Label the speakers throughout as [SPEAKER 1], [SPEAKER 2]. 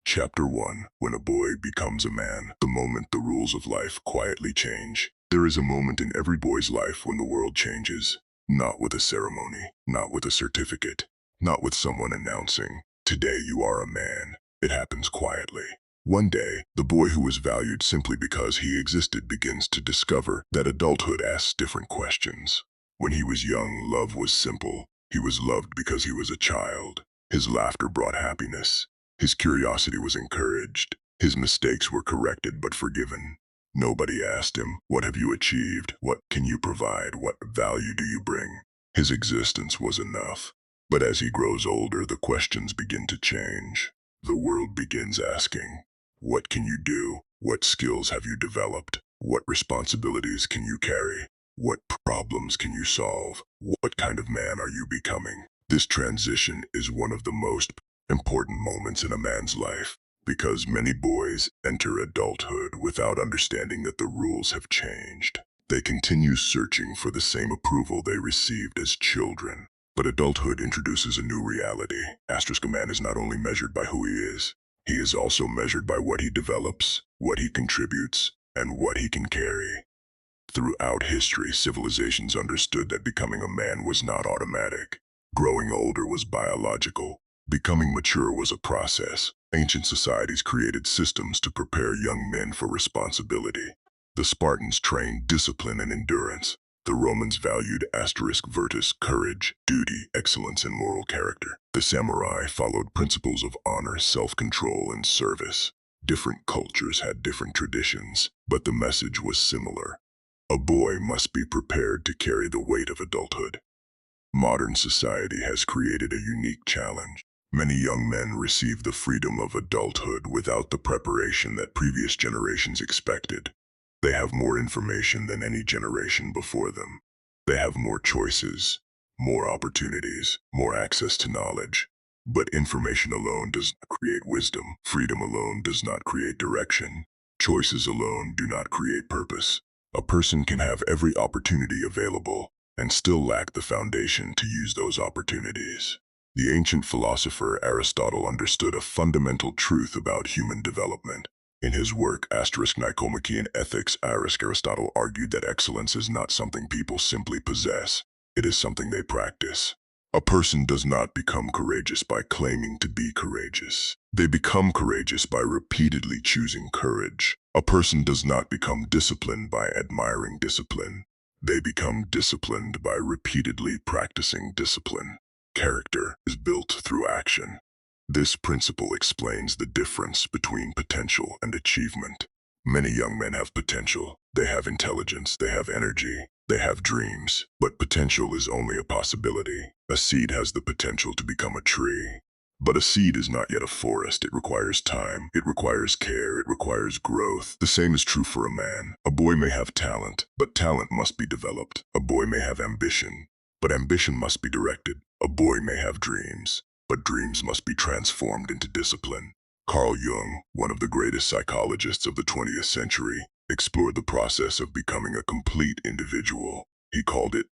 [SPEAKER 1] Chapter 1. When a boy becomes a man, the moment the rules of life quietly change. There is a moment in every boy's life when the world changes. Not with a ceremony, not with a certificate, not with someone announcing, "Today you are a man." It happens quietly. One day, the boy who was valued simply because he existed begins to discover that adulthood asks different questions. When he was young, love was simple. He was loved because he was a child. His laughter brought happiness. His curiosity was encouraged. His mistakes were corrected but forgiven. Nobody asked him, "What have you achieved? What can you provide? What value do you bring?" His existence was enough. But as he grows older, the questions begin to change. The world begins asking, "What can you do? What skills have you developed? What responsibilities can you carry? What problems can you solve? What kind of man are you becoming?" This transition is one of the most important moments in a man's life, because many boys enter adulthood without understanding that the rules have changed. They continue searching for the same approval they received as children. But adulthood introduces a new reality. A man is not only measured by who he is also measured by what he develops, what he contributes, and what he can carry. Throughout history, civilizations understood that becoming a man was not automatic. Growing older was biological. Becoming mature was a process. Ancient societies created systems to prepare young men for responsibility. The Spartans trained discipline and endurance. The Romans valued virtus, courage, duty, excellence, and moral character. The samurai followed principles of honor, self-control, and service. Different cultures had different traditions, but the message was similar. A boy must be prepared to carry the weight of adulthood. Modern society has created a unique challenge. Many young men receive the freedom of adulthood without the preparation that previous generations expected. They have more information than any generation before them. They have more choices, more opportunities, more access to knowledge. But information alone does not create wisdom. Freedom alone does not create direction. Choices alone do not create purpose. A person can have every opportunity available and still lack the foundation to use those opportunities. The ancient philosopher Aristotle understood a fundamental truth about human development. In his work, Nicomachean Ethics, Aristotle argued that excellence is not something people simply possess. It is something they practice. A person does not become courageous by claiming to be courageous. They become courageous by repeatedly choosing courage. A person does not become disciplined by admiring discipline. They become disciplined by repeatedly practicing discipline. Character is built through action. This principle explains the difference between potential and achievement. Many young men have potential. They have intelligence, they have energy, they have dreams. But potential is only a possibility. A seed has the potential to become a tree. But a seed is not yet a forest. It requires time, it requires care, it requires growth. The same is true for a man. A boy may have talent, but talent must be developed. A boy may have ambition, but ambition must be directed. A boy may have dreams, but dreams must be transformed into discipline. Carl Jung, one of the greatest psychologists of the 20th century, explored the process of becoming a complete individual. He called it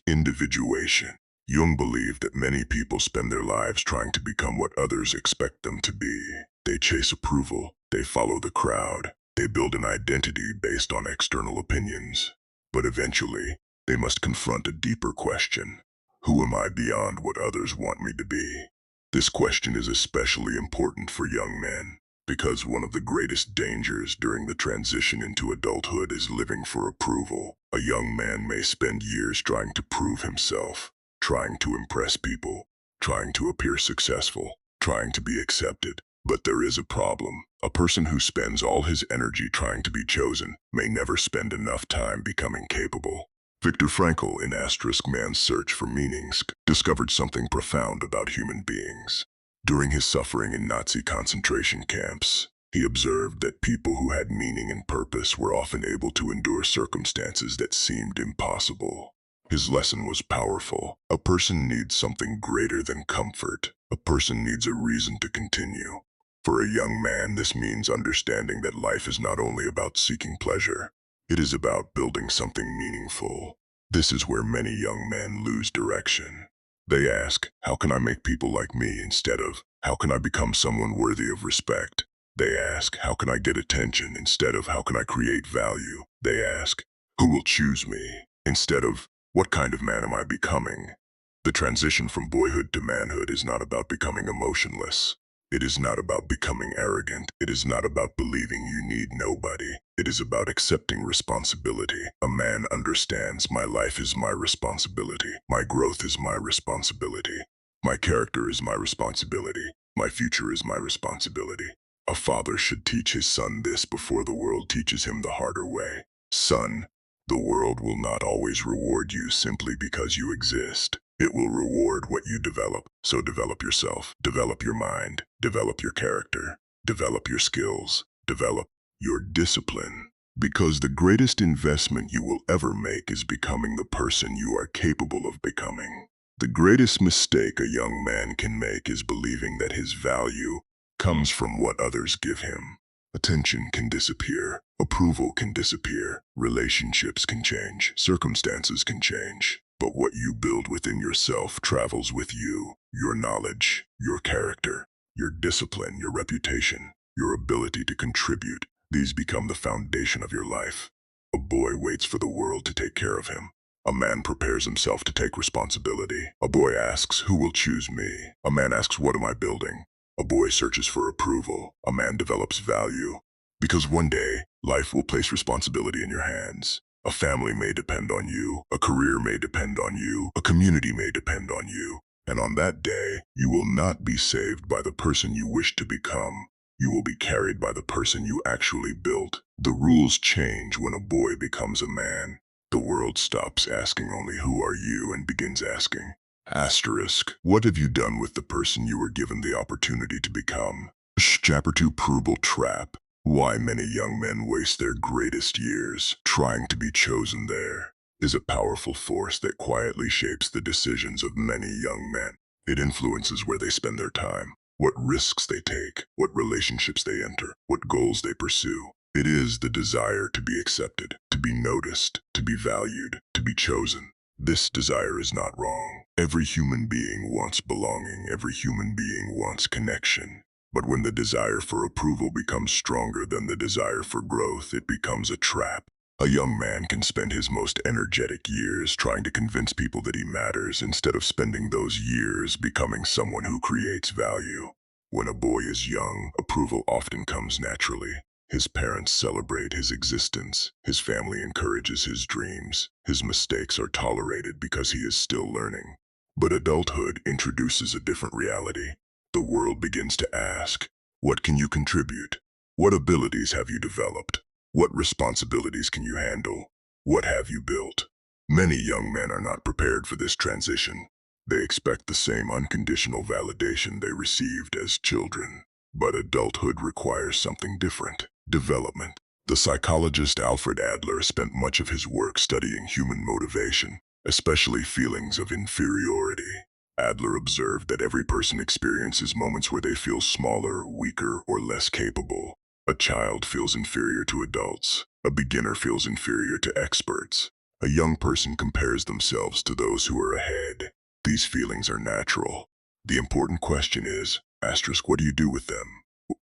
[SPEAKER 1] individuation. Jung believed that many people spend their lives trying to become what others expect them to be. They chase approval, they follow the crowd, they build an identity based on external opinions. But eventually, they must confront a deeper question. Who am I beyond what others want me to be? This question is especially important for young men, because one of the greatest dangers during the transition into adulthood is living for approval. A young man may spend years trying to prove himself, trying to impress people, trying to appear successful, trying to be accepted. But there is a problem. A person who spends all his energy trying to be chosen may never spend enough time becoming capable. Viktor Frankl, in Man's Search for Meanings, discovered something profound about human beings. During his suffering in Nazi concentration camps, he observed that people who had meaning and purpose were often able to endure circumstances that seemed impossible. His lesson was powerful. A person needs something greater than comfort. A person needs a reason to continue. For a young man, this means understanding that life is not only about seeking pleasure. It is about building something meaningful. This is where many young men lose direction. They ask, how can I make people like me instead of, how can I become someone worthy of respect? They ask, how can I get attention instead of, how can I create value? They ask, who will choose me instead of, what kind of man am I becoming? The transition from boyhood to manhood is not about becoming emotionless. It is not about becoming arrogant. It is not about believing you need nobody. It is about accepting responsibility. A man understands my life is my responsibility. My growth is my responsibility. My character is my responsibility. My future is my responsibility. A father should teach his son this before the world teaches him the harder way. Son, the world will not always reward you simply because you exist. It will reward what you develop. So develop yourself, develop your mind, develop your character, develop your skills, develop your discipline. Because the greatest investment you will ever make is becoming the person you are capable of becoming. The greatest mistake a young man can make is believing that his value comes from what others give him. Attention can disappear, approval can disappear, relationships can change, circumstances can change. But what you build within yourself travels with you. Your knowledge, your character, your discipline, your reputation, your ability to contribute. These become the foundation of your life. A boy waits for the world to take care of him. A man prepares himself to take responsibility. A boy asks, who will choose me? A man asks, what am I building? A boy searches for approval. A man develops value. Because one day, life will place responsibility in your hands. A family may depend on you. A career may depend on you. A community may depend on you. And on that day, you will not be saved by the person you wish to become. You will be carried by the person you actually built. The rules change when a boy becomes a man. The world stops asking only who are you and begins asking, asterisk, what have you done with the person you were given the opportunity to become? Chapter 2, Provable Trap. Why many young men waste their greatest years trying to be chosen there is a powerful force that quietly shapes the decisions of many young men. It influences where they spend their time, what risks they take, what relationships they enter, what goals they pursue. It is the desire to be accepted, to be noticed, to be valued, to be chosen. This desire is not wrong. Every human being wants belonging. Every human being wants connection. But when the desire for approval becomes stronger than the desire for growth, it becomes a trap. A young man can spend his most energetic years trying to convince people that he matters instead of spending those years becoming someone who creates value. When a boy is young, approval often comes naturally. His parents celebrate his existence. His family encourages his dreams. His mistakes are tolerated because he is still learning. But adulthood introduces a different reality. The world begins to ask, what can you contribute? What abilities have you developed? What responsibilities can you handle? What have you built? Many young men are not prepared for this transition. They expect the same unconditional validation they received as children. But adulthood requires something different. Development. The psychologist Alfred Adler spent much of his work studying human motivation, especially feelings of inferiority. Adler observed that every person experiences moments where they feel smaller, weaker, or less capable. A child feels inferior to adults. A beginner feels inferior to experts. A young person compares themselves to those who are ahead. These feelings are natural. The important question is, asterisk, what do you do with them?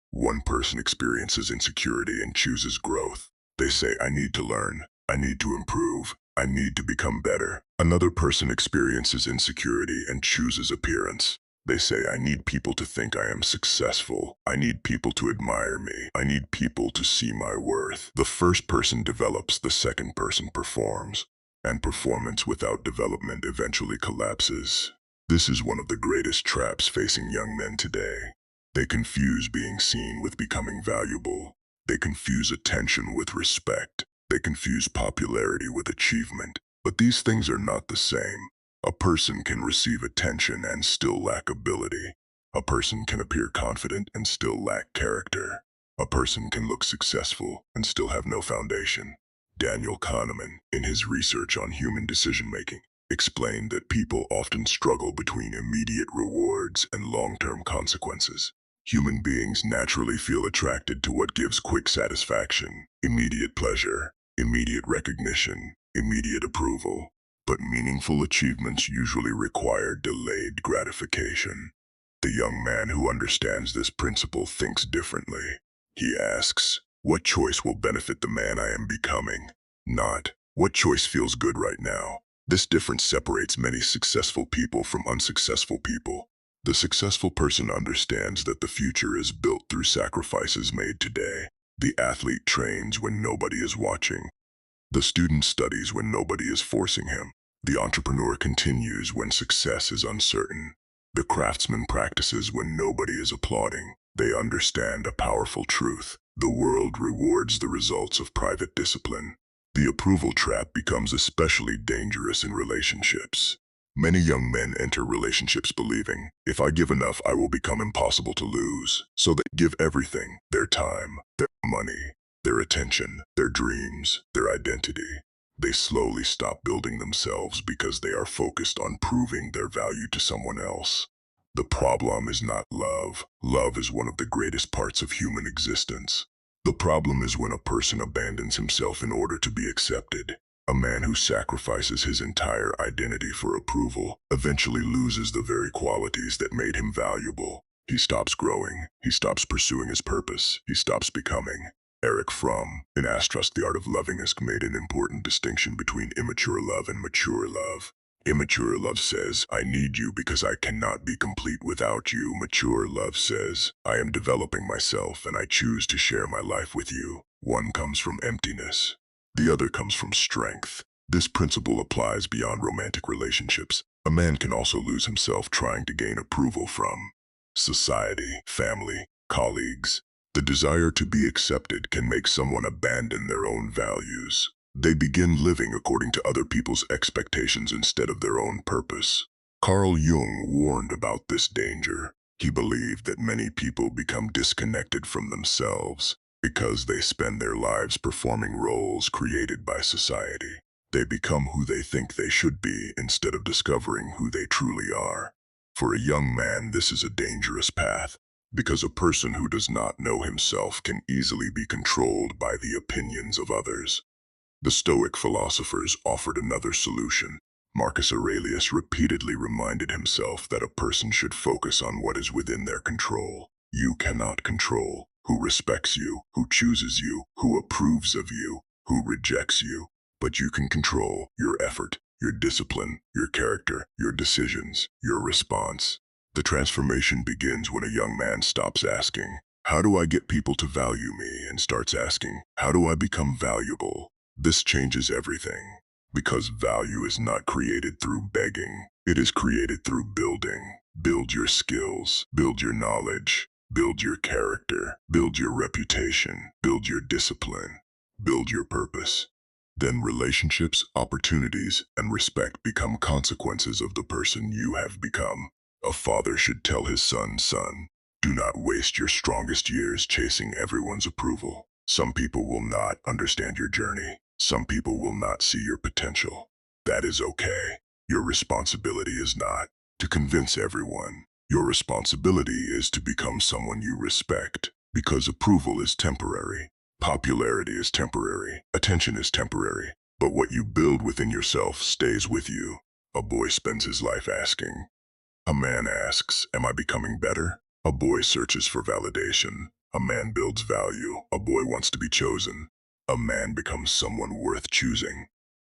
[SPEAKER 1] One person experiences insecurity and chooses growth. They say, I need to learn. I need to improve. I need to become better. Another person experiences insecurity and chooses appearance. They say, I need people to think I am successful. I need people to admire me. I need people to see my worth. The first person develops, the second person performs. And performance without development eventually collapses. This is one of the greatest traps facing young men today. They confuse being seen with becoming valuable. They confuse attention with respect. They confuse popularity with achievement. But these things are not the same. A person can receive attention and still lack ability. A person can appear confident and still lack character. A person can look successful and still have no foundation. Daniel Kahneman, in his research on human decision-making, explained that people often struggle between immediate rewards and long-term consequences. Human beings naturally feel attracted to what gives quick satisfaction, immediate pleasure, immediate recognition, immediate approval. But meaningful achievements usually require delayed gratification. The young man who understands this principle thinks differently. He asks, what choice will benefit the man I am becoming? Not, what choice feels good right now? This difference separates many successful people from unsuccessful people. The successful person understands that the future is built through sacrifices made today. The athlete trains when nobody is watching. The student studies when nobody is forcing him. The entrepreneur continues when success is uncertain. The craftsman practices when nobody is applauding. They understand a powerful truth. The world rewards the results of private discipline. The approval trap becomes especially dangerous in relationships. Many young men enter relationships believing, if I give enough, I will become impossible to lose. So they give everything, their time, their money, their attention, their dreams, their identity. They slowly stop building themselves because they are focused on proving their value to someone else. The problem is not love. Love is one of the greatest parts of human existence. The problem is when a person abandons himself in order to be accepted. A man who sacrifices his entire identity for approval eventually loses the very qualities that made him valuable. He stops growing. He stops pursuing his purpose. He stops becoming. Erich Fromm, in Astrust, the Art of Loving, has made an important distinction between immature love and mature love. Immature love says, I need you because I cannot be complete without you. Mature love says, I am developing myself and I choose to share my life with you. One comes from emptiness. The other comes from strength. This principle applies beyond romantic relationships. A man can also lose himself trying to gain approval from society, family, colleagues. The desire to be accepted can make someone abandon their own values. They begin living according to other people's expectations instead of their own purpose. Carl Jung warned about this danger. He believed that many people become disconnected from themselves because they spend their lives performing roles created by society. They become who they think they should be instead of discovering who they truly are. For a young man, this is a dangerous path, because a person who does not know himself can easily be controlled by the opinions of others. The Stoic philosophers offered another solution. Marcus Aurelius repeatedly reminded himself that a person should focus on what is within their control. You cannot control who respects you, who chooses you, who approves of you, who rejects you. But you can control your effort, your discipline, your character, your decisions, your response. The transformation begins when a young man stops asking, how do I get people to value me, and starts asking, how do I become valuable? This changes everything, because value is not created through begging. It is created through building. Build your skills, build your knowledge, build your character, build your reputation, build your discipline, build your purpose. Then relationships, opportunities, and respect become consequences of the person you have become. A father should tell his son, do not waste your strongest years chasing everyone's approval. Some people will not understand your journey. Some people will not see your potential. That is okay. Your responsibility is not to convince everyone. Your responsibility is to become someone you respect, because approval is temporary. Popularity is temporary. Attention is temporary. But what you build within yourself stays with you. A boy spends his life asking. A man asks, am I becoming better? A boy searches for validation. A man builds value. A boy wants to be chosen. A man becomes someone worth choosing.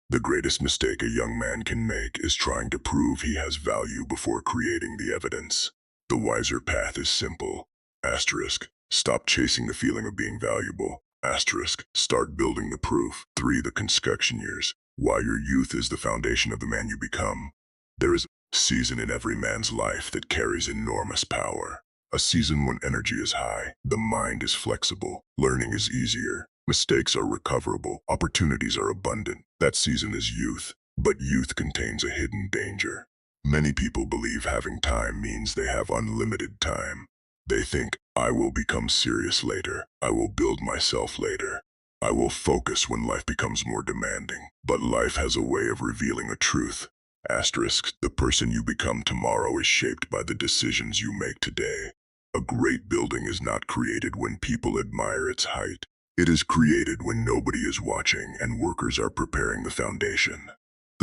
[SPEAKER 1] The greatest mistake a young man can make is trying to prove he has value before creating the evidence. The wiser path is simple. Asterisk. Stop chasing the feeling of being valuable. Asterisk. Start building the proof. 3. The construction years. Why your youth is the foundation of the man you become. There is a season in every man's life that carries enormous power. A season when energy is high, the mind is flexible, learning is easier, mistakes are recoverable, opportunities are abundant. That season is youth, but youth contains a hidden danger. Many people believe having time means they have unlimited time. They think, I will become serious later, I will build myself later, I will focus when life becomes more demanding. But life has a way of revealing a truth. Asterisk, the person you become tomorrow is shaped by the decisions you make today. A great building is not created when people admire its height. It is created when nobody is watching and workers are preparing the foundation.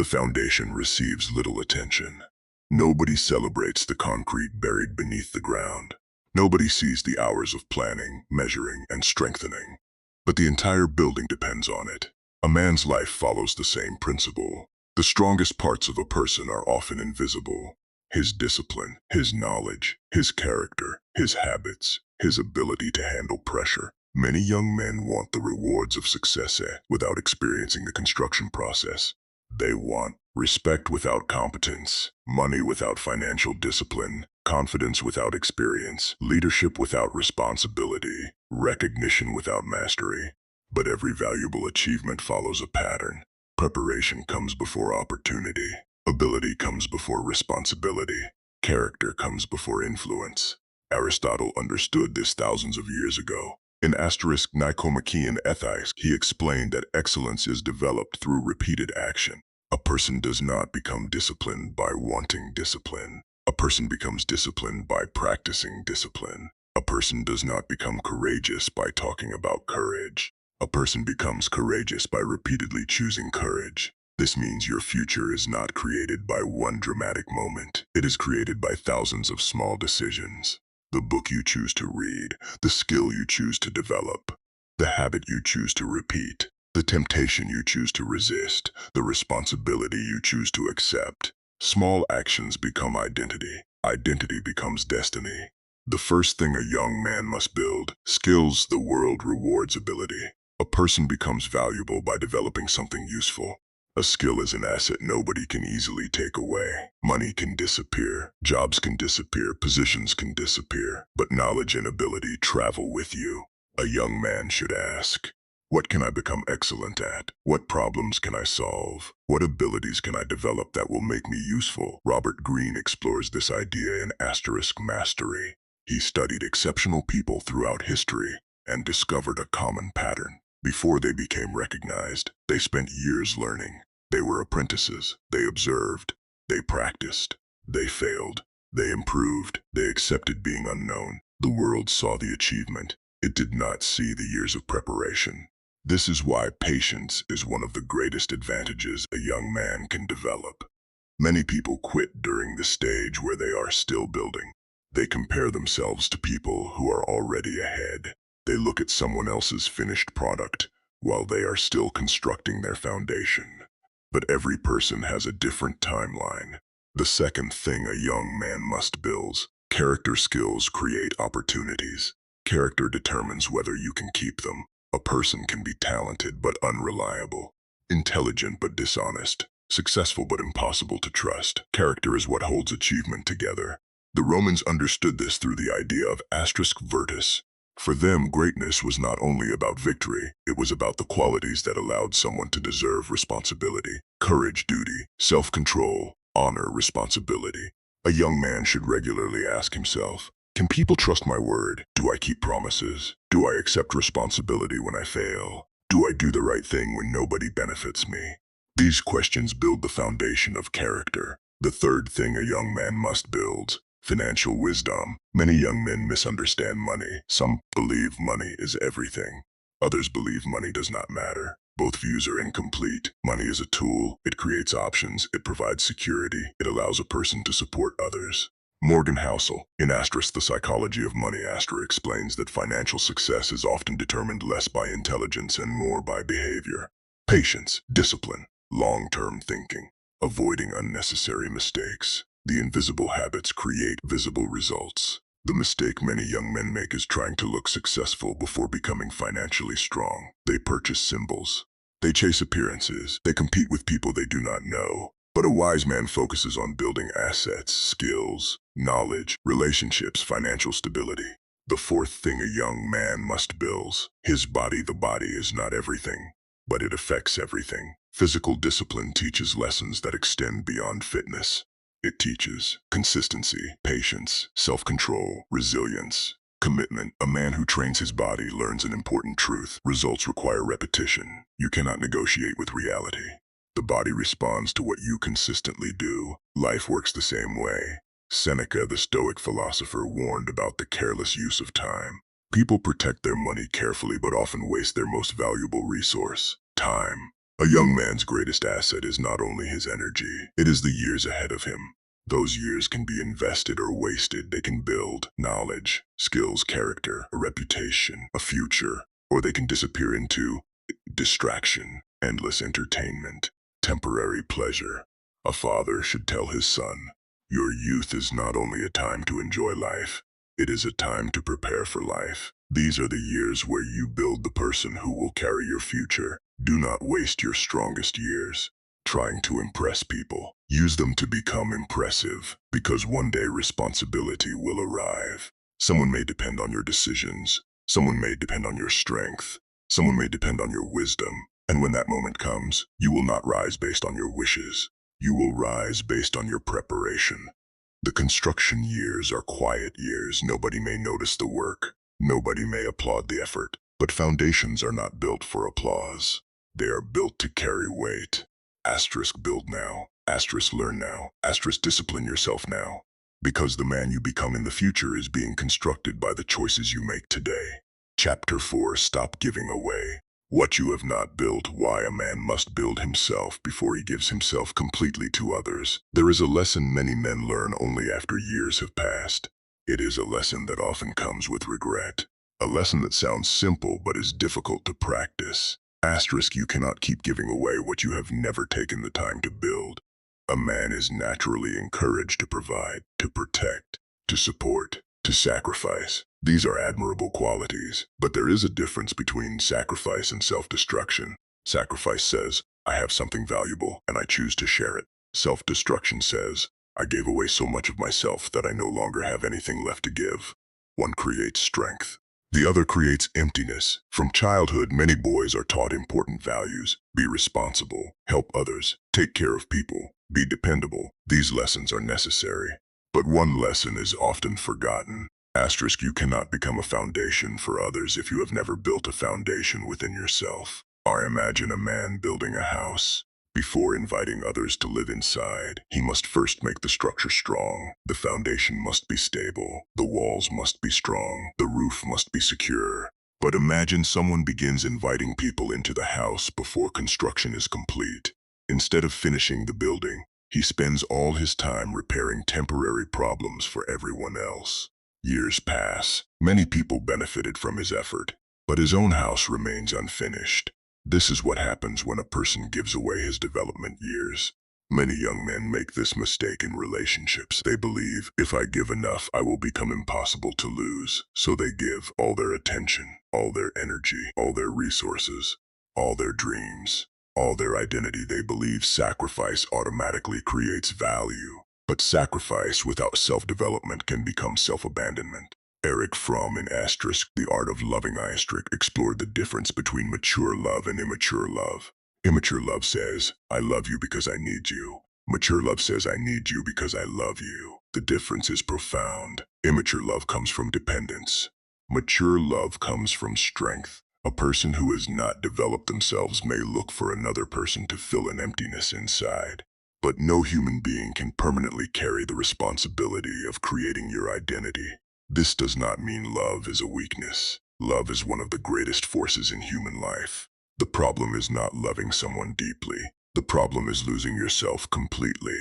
[SPEAKER 1] the foundation receives little attention. Nobody celebrates the concrete buried beneath the ground. Nobody sees the hours of planning, measuring, and strengthening. But the entire building depends on it. A man's life follows the same principle. The strongest parts of a person are often invisible. His discipline, his knowledge, his character, his habits, his ability to handle pressure. Many young men want the rewards of success without experiencing the construction process. They want respect without competence, money without financial discipline, confidence without experience, leadership without responsibility, recognition without mastery. But every valuable achievement follows a pattern. Preparation comes before opportunity. Ability comes before responsibility. Character comes before influence. Aristotle understood this thousands of years ago. In Nicomachean Ethics, he explained that excellence is developed through repeated action. A person does not become disciplined by wanting discipline. A person becomes disciplined by practicing discipline. A person does not become courageous by talking about courage. A person becomes courageous by repeatedly choosing courage. This means your future is not created by one dramatic moment. It is created by thousands of small decisions. The book you choose to read, the skill you choose to develop, the habit you choose to repeat, the temptation you choose to resist, the responsibility you choose to accept. Small actions become identity. Identity becomes destiny. The first thing a young man must build, skills the world rewards ability. A person becomes valuable by developing something useful. A skill is an asset nobody can easily take away. Money can disappear, jobs can disappear, positions can disappear, but knowledge and ability travel with you. A young man should ask, what can I become excellent at? What problems can I solve? What abilities can I develop that will make me useful? Robert Greene explores this idea in Mastery. He studied exceptional people throughout history and discovered a common pattern. Before they became recognized, they spent years learning. They were apprentices. They observed. They practiced. They failed. They improved. They accepted being unknown. The world saw the achievement. It did not see the years of preparation. This is why patience is one of the greatest advantages a young man can develop. Many people quit during the stage where they are still building. They compare themselves to people who are already ahead. They look at someone else's finished product while they are still constructing their foundation. But every person has a different timeline. The second thing a young man must build, character skills create opportunities. Character determines whether you can keep them. A person can be talented but unreliable, intelligent but dishonest, successful but impossible to trust. Character is what holds achievement together. The Romans understood this through the idea of virtus. For them, greatness was not only about victory, it was about the qualities that allowed someone to deserve responsibility. Courage, duty, self-control, honor, responsibility. A young man should regularly ask himself, can people trust my word? Do I keep promises? Do I accept responsibility when I fail? Do I do the right thing when nobody benefits me? These questions build the foundation of character. The third thing a young man must build, financial wisdom. Many young men misunderstand money. Some believe money is everything. Others believe money does not matter. Both views are incomplete. Money is a tool. It creates options. It provides security. It allows a person to support others. Morgan Housel, in The Psychology of Money, explains that financial success is often determined less by intelligence and more by behavior. Patience, discipline, long-term thinking, avoiding unnecessary mistakes. The invisible habits create visible results. The mistake many young men make is trying to look successful before becoming financially strong. They purchase symbols. They chase appearances. They compete with people they do not know. But a wise man focuses on building assets, skills, knowledge, relationships, financial stability. The fourth thing a young man must build, his body. The body is not everything, but it affects everything. Physical discipline teaches lessons that extend beyond fitness. It teaches consistency, patience, self-control, resilience, commitment. A man who trains his body learns an important truth. Results require repetition. You cannot negotiate with reality. The body responds to what you consistently do. Life works the same way. Seneca, the Stoic philosopher, warned about the careless use of time. People protect their money carefully but often waste their most valuable resource, time. A young man's greatest asset is not only his energy, it is the years ahead of him. Those years can be invested or wasted. They can build knowledge, skills, character, a reputation, a future, or they can disappear into distraction, endless entertainment, temporary pleasure. A father should tell his son, your youth is not only a time to enjoy life, it is a time to prepare for life. These are the years where you build the person who will carry your future. Do not waste your strongest years trying to impress people. Use them to become impressive, because one day responsibility will arrive. Someone may depend on your decisions. Someone may depend on your strength. Someone may depend on your wisdom. And when that moment comes, you will not rise based on your wishes. You will rise based on your preparation. The construction years are quiet years. Nobody may notice the work. Nobody may applaud the effort. But foundations are not built for applause. They are built to carry weight. Asterisk build now. Asterisk learn now. Asterisk discipline yourself now. Because the man you become in the future is being constructed by the choices you make today. Chapter 4. Stop giving away what you have not built. Why a man must build himself before he gives himself completely to others. There is a lesson many men learn only after years have passed. It is a lesson that often comes with regret. A lesson that sounds simple but is difficult to practice. Asterisk, you cannot keep giving away what you have never taken the time to build. A man is naturally encouraged to provide, to protect, to support, to sacrifice. These are admirable qualities, but there is a difference between sacrifice and self-destruction. Sacrifice says, I have something valuable and I choose to share it. Self-destruction says, I gave away so much of myself that I no longer have anything left to give. One creates strength. The other creates emptiness. From childhood, many boys are taught important values. Be responsible, help others, take care of people, be dependable. These lessons are necessary. But one lesson is often forgotten. Asterisk, you cannot become a foundation for others if you have never built a foundation within yourself. Or imagine a man building a house. Before inviting others to live inside, he must first make the structure strong. The foundation must be stable. The walls must be strong. The roof must be secure. But imagine someone begins inviting people into the house before construction is complete. Instead of finishing the building, he spends all his time repairing temporary problems for everyone else. Years pass. Many people benefited from his effort, but his own house remains unfinished. This is what happens when a person gives away his development years. Many young men make this mistake in relationships. They believe, if I give enough, I will become impossible to lose. So they give all their attention, all their energy, all their resources, all their dreams, all their identity. They believe sacrifice automatically creates value. But sacrifice without self-development can become self-abandonment. Erich Fromm in The Art of Loving explored the difference between mature love and immature love. Immature love says, I love you because I need you. Mature love says, I need you because I love you. The difference is profound. Immature love comes from dependence. Mature love comes from strength. A person who has not developed themselves may look for another person to fill an emptiness inside. But no human being can permanently carry the responsibility of creating your identity. This does not mean love is a weakness. Love is one of the greatest forces in human life. The problem is not loving someone deeply. The problem is losing yourself completely.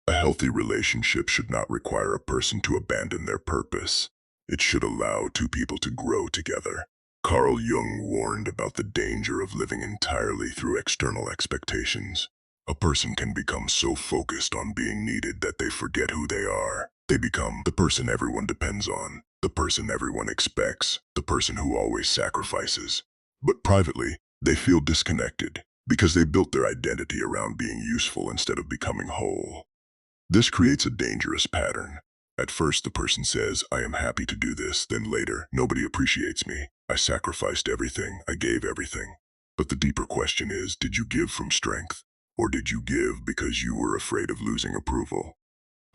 [SPEAKER 1] A healthy relationship should not require a person to abandon their purpose. It should allow two people to grow together. Carl Jung warned about the danger of living entirely through external expectations. A person can become so focused on being needed that they forget who they are. They become the person everyone depends on, the person everyone expects, the person who always sacrifices. But privately, they feel disconnected because they built their identity around being useful instead of becoming whole. This creates a dangerous pattern. At first, the person says, I am happy to do this. Then later, nobody appreciates me. I sacrificed everything. I gave everything. But the deeper question is, did you give from strength? Or did you give because you were afraid of losing approval?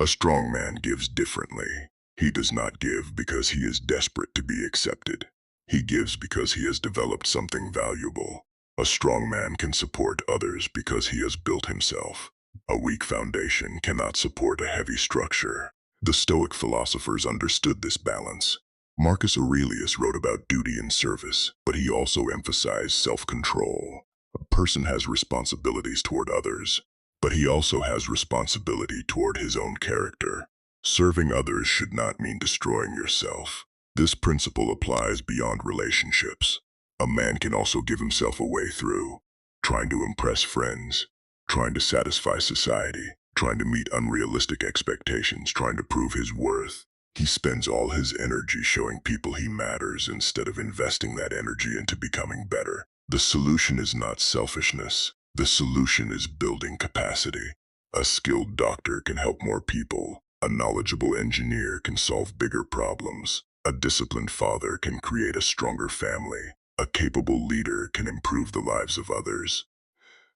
[SPEAKER 1] A strong man gives differently. He does not give because he is desperate to be accepted. He gives because he has developed something valuable. A strong man can support others because he has built himself. A weak foundation cannot support a heavy structure. The Stoic philosophers understood this balance. Marcus Aurelius wrote about duty and service, but he also emphasized self-control. A person has responsibilities toward others, but he also has responsibility toward his own character. Serving others should not mean destroying yourself. This principle applies beyond relationships. A man can also give himself away through trying to impress friends, trying to satisfy society, trying to meet unrealistic expectations, trying to prove his worth. He spends all his energy showing people he matters instead of investing that energy into becoming better. The solution is not selfishness. The solution is building capacity. A skilled doctor can help more people. A knowledgeable engineer can solve bigger problems. A disciplined father can create a stronger family. A capable leader can improve the lives of others.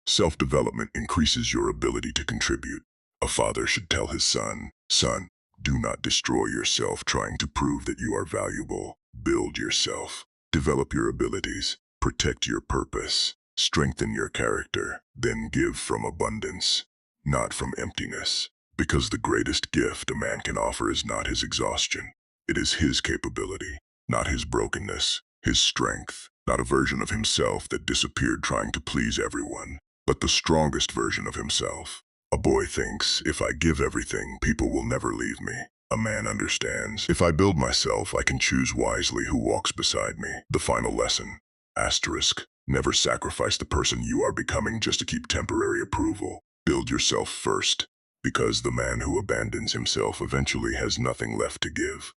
[SPEAKER 1] Self-development increases your ability to contribute. A father should tell his son, "Son, do not destroy yourself trying to prove that you are valuable. Build yourself. Develop your abilities. Protect your purpose. Strengthen your character. Then give from abundance, not from emptiness." Because the greatest gift a man can offer is not his exhaustion. It is his capability, not his brokenness, his strength, not a version of himself that disappeared trying to please everyone, but the strongest version of himself. A boy thinks, if I give everything, people will never leave me. A man understands, if I build myself, I can choose wisely who walks beside me. The final lesson. Asterisk. Never sacrifice the person you are becoming just to keep temporary approval. Build yourself first, because the man who abandons himself eventually has nothing left to give.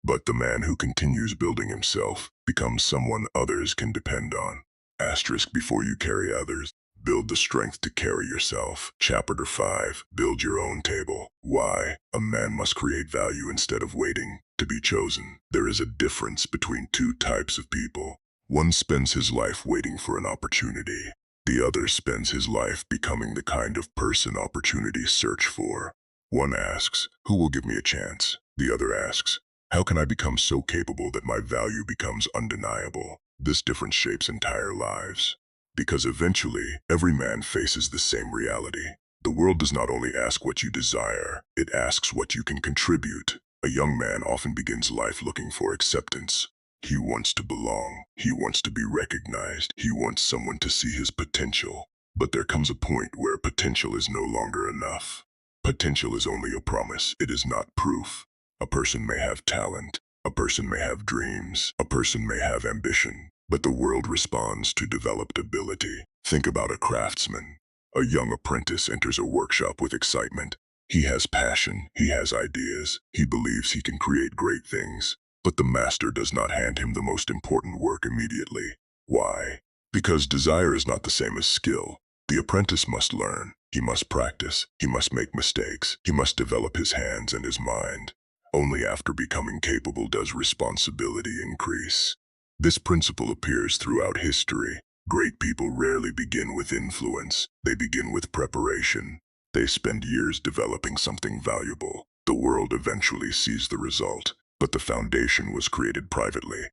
[SPEAKER 1] But the man who continues building himself becomes someone others can depend on. Asterisk. Before you carry others, build the strength to carry yourself. Chapter 5. Build your own table. Why? A man must create value instead of waiting to be chosen. There is a difference between two types of people. One spends his life waiting for an opportunity. The other spends his life becoming the kind of person opportunities search for. One asks, who will give me a chance? The other asks, how can I become so capable that my value becomes undeniable? This difference shapes entire lives. Because eventually, every man faces the same reality. The world does not only ask what you desire, it asks what you can contribute. A young man often begins life looking for acceptance. He wants to belong. He wants to be recognized. He wants someone to see his potential. But there comes a point where potential is no longer enough. Potential is only a promise. It is not proof. A person may have talent. A person may have dreams. A person may have ambition. But the world responds to developed ability. Think about a craftsman. A young apprentice enters a workshop with excitement. He has passion. He has ideas. He believes he can create great things. But the master does not hand him the most important work immediately. Why? Because desire is not the same as skill. The apprentice must learn. He must practice. He must make mistakes. He must develop his hands and his mind. Only after becoming capable does responsibility increase. This principle appears throughout history. Great people rarely begin with influence. They begin with preparation. They spend years developing something valuable. The world eventually sees the result, but the foundation was created privately.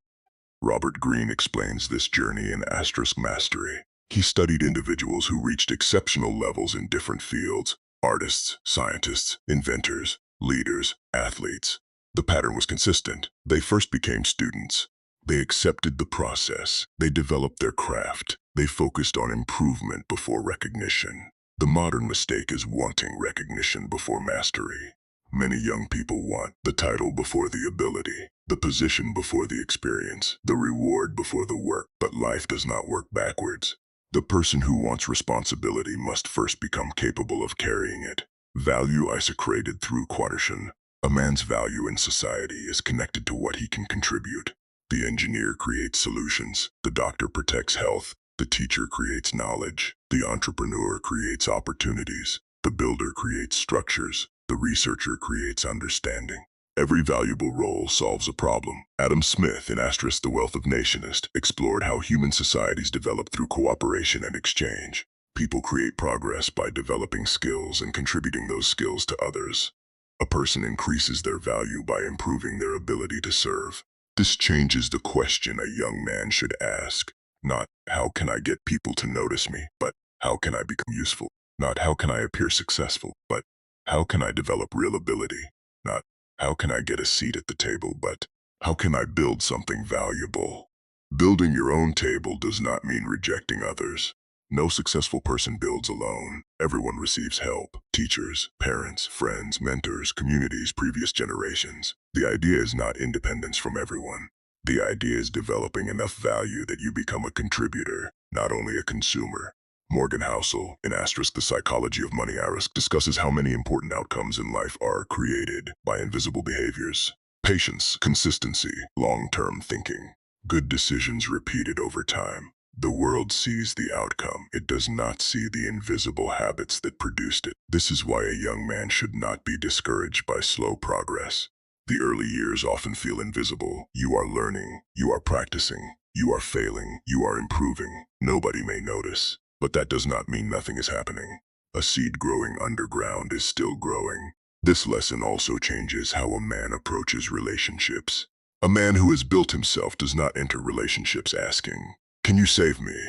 [SPEAKER 1] Robert Greene explains this journey in Asterisk Mastery. He studied individuals who reached exceptional levels in different fields: artists, scientists, inventors, leaders, athletes. The pattern was consistent. They first became students. They accepted the process. They developed their craft. They focused on improvement before recognition. The modern mistake is wanting recognition before mastery. Many young people want the title before the ability, the position before the experience, the reward before the work, but life does not work backwards. The person who wants responsibility must first become capable of carrying it. Value is created through quotient. A man's value in society is connected to what he can contribute. The engineer creates solutions. The doctor protects health. The teacher creates knowledge. The entrepreneur creates opportunities. The builder creates structures. The researcher creates understanding. Every valuable role solves a problem. Adam Smith, in Asterisk The Wealth of Nations, explored how human societies develop through cooperation and exchange. People create progress by developing skills and contributing those skills to others. A person increases their value by improving their ability to serve. This changes the question a young man should ask. Not, how can I get people to notice me, but how can I become useful? Not, how can I appear successful, but how can I develop real ability? Not, how can I get a seat at the table, but how can I build something valuable? Building your own table does not mean rejecting others. No successful person builds alone. Everyone receives help. Teachers, parents, friends, mentors, communities, previous generations. The idea is not independence from everyone. The idea is developing enough value that you become a contributor, not only a consumer. Morgan Housel, in The Psychology of Money, discusses how many important outcomes in life are created by invisible behaviors. Patience, consistency, long-term thinking. Good decisions repeated over time. The world sees the outcome. It does not see the invisible habits that produced it. This is why a young man should not be discouraged by slow progress. The early years often feel invisible. You are learning, you are practicing, you are failing, you are improving. Nobody may notice, but that does not mean nothing is happening. A seed growing underground is still growing. This lesson also changes how a man approaches relationships. A man who has built himself does not enter relationships asking, "Can you save me?"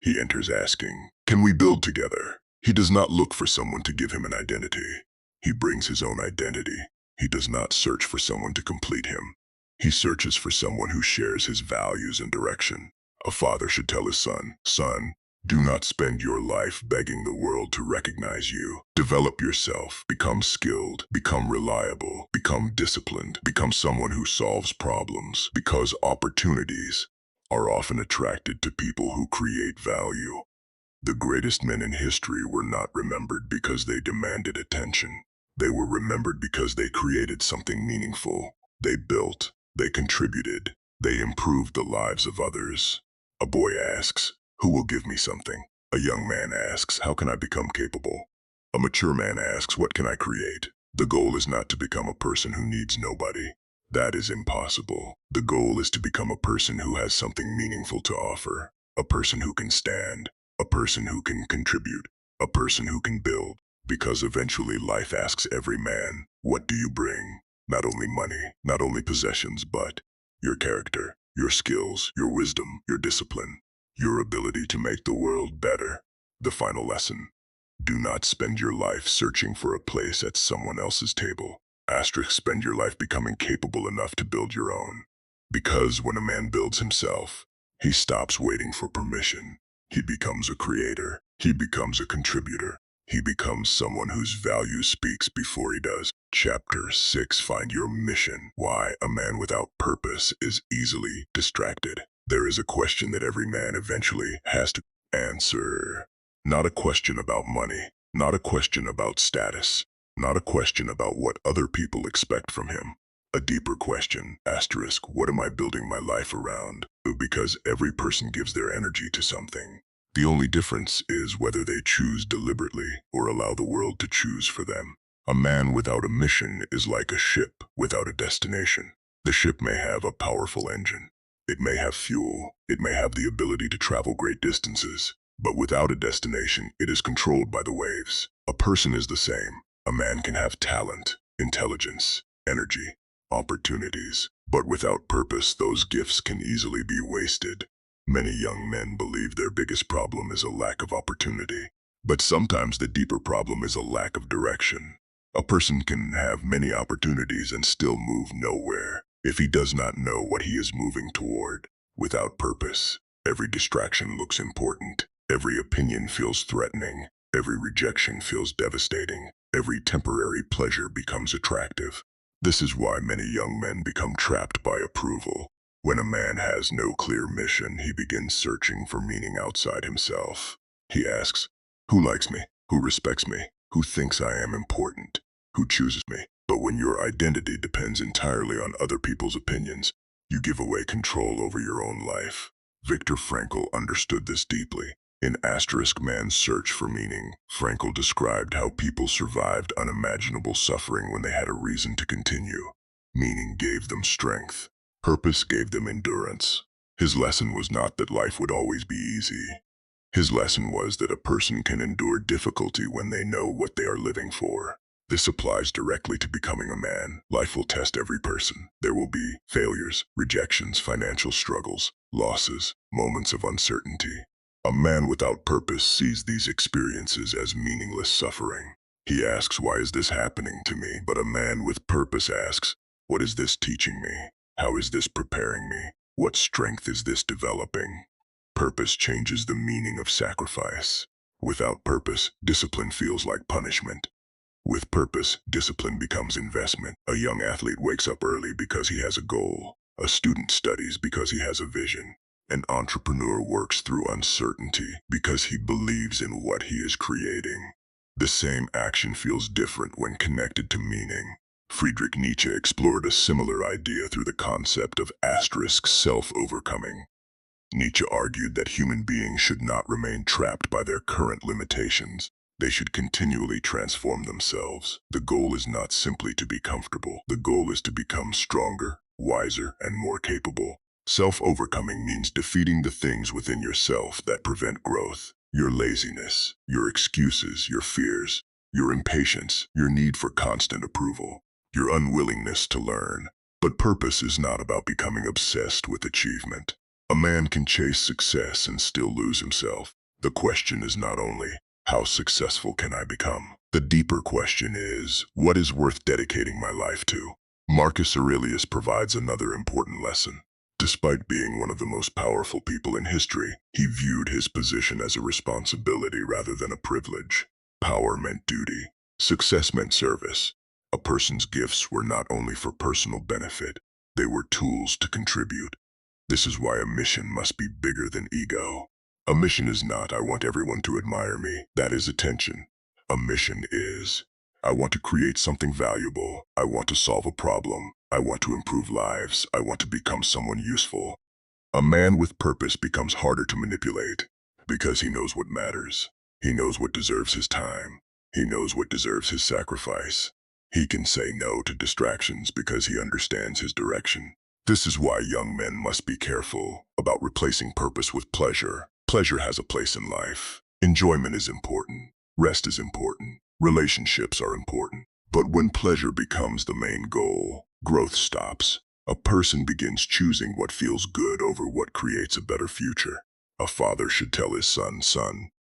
[SPEAKER 1] He enters asking, "Can we build together?" He does not look for someone to give him an identity. He brings his own identity. He does not search for someone to complete him. He searches for someone who shares his values and direction. A father should tell his son, "Son, do not spend your life begging the world to recognize you. Develop yourself, become skilled, become reliable, become disciplined, become someone who solves problems, because opportunities are often attracted to people who create value." The greatest men in history were not remembered because they demanded attention. They were remembered because they created something meaningful. They built, they contributed, they improved the lives of others. A boy asks, "Who will give me something?" A young man asks, "How can I become capable?" A mature man asks, "What can I create?" The goal is not to become a person who needs nobody. That is impossible. The goal is to become a person who has something meaningful to offer, a person who can stand, a person who can contribute, a person who can build. Because eventually life asks every man, "What do you bring?" Not only money, not only possessions, but your character, your skills, your wisdom, your discipline, your ability to make the world better. The final lesson: do not spend your life searching for a place at someone else's table. Spend your life becoming capable enough to build your own. Because when a man builds himself, he stops waiting for permission. He becomes a creator. He becomes a contributor. He becomes someone whose value speaks before he does. Chapter 6. Find your mission. Why a man without purpose is easily distracted. There is a question that every man eventually has to answer. Not a question about money. Not a question about status. Not a question about what other people expect from him. A deeper question, what am I building my life around? Because every person gives their energy to something. The only difference is whether they choose deliberately or allow the world to choose for them. A man without a mission is like a ship without a destination. The ship may have a powerful engine. It may have fuel. It may have the ability to travel great distances. But without a destination, it is controlled by the waves. A person is the same. A man can have talent, intelligence, energy, opportunities. But without purpose, those gifts can easily be wasted. Many young men believe their biggest problem is a lack of opportunity. But sometimes the deeper problem is a lack of direction. A person can have many opportunities and still move nowhere if he does not know what he is moving toward. Without purpose, every distraction looks important. Every opinion feels threatening. Every rejection feels devastating. Every temporary pleasure becomes attractive. This is why many young men become trapped by approval. When a man has no clear mission, he begins searching for meaning outside himself. He asks, "Who likes me? Who respects me? Who thinks I am important? Who chooses me?" But when your identity depends entirely on other people's opinions, you give away control over your own life. Viktor Frankl understood this deeply. In Man's Search for Meaning, Frankl described how people survived unimaginable suffering when they had a reason to continue. Meaning gave them strength. Purpose gave them endurance. His lesson was not that life would always be easy. His lesson was that a person can endure difficulty when they know what they are living for. This applies directly to becoming a man. Life will test every person. There will be failures, rejections, financial struggles, losses, moments of uncertainty. A man without purpose sees these experiences as meaningless suffering. He asks, "Why is this happening to me?" But a man with purpose asks, "What is this teaching me? How is this preparing me? What strength is this developing?" Purpose changes the meaning of sacrifice. Without purpose, discipline feels like punishment. With purpose, discipline becomes investment. A young athlete wakes up early because he has a goal. A student studies because he has a vision. An entrepreneur works through uncertainty because he believes in what he is creating. The same action feels different when connected to meaning. Friedrich Nietzsche explored a similar idea through the concept of self-overcoming. Nietzsche argued that human beings should not remain trapped by their current limitations. They should continually transform themselves. The goal is not simply to be comfortable. The goal is to become stronger, wiser, and more capable. Self-overcoming means defeating the things within yourself that prevent growth. Your laziness, your excuses, your fears, your impatience, your need for constant approval, your unwillingness to learn. But purpose is not about becoming obsessed with achievement. A man can chase success and still lose himself. The question is not only, how successful can I become? The deeper question is, what is worth dedicating my life to? Marcus Aurelius provides another important lesson. Despite being one of the most powerful people in history, he viewed his position as a responsibility rather than a privilege. Power meant duty. Success meant service. A person's gifts were not only for personal benefit, they were tools to contribute. This is why a mission must be bigger than ego. A mission is not, I want everyone to admire me. That is attention. A mission is, I want to create something valuable. I want to solve a problem. I want to improve lives. I want to become someone useful. A man with purpose becomes harder to manipulate because he knows what matters. He knows what deserves his time. He knows what deserves his sacrifice. He can say no to distractions because he understands his direction. This is why young men must be careful about replacing purpose with pleasure. Pleasure has a place in life. Enjoyment is important. Rest is important. Relationships are important. But when pleasure becomes the main goal, growth stops. A person begins choosing what feels good over what creates a better future. A father should tell his son,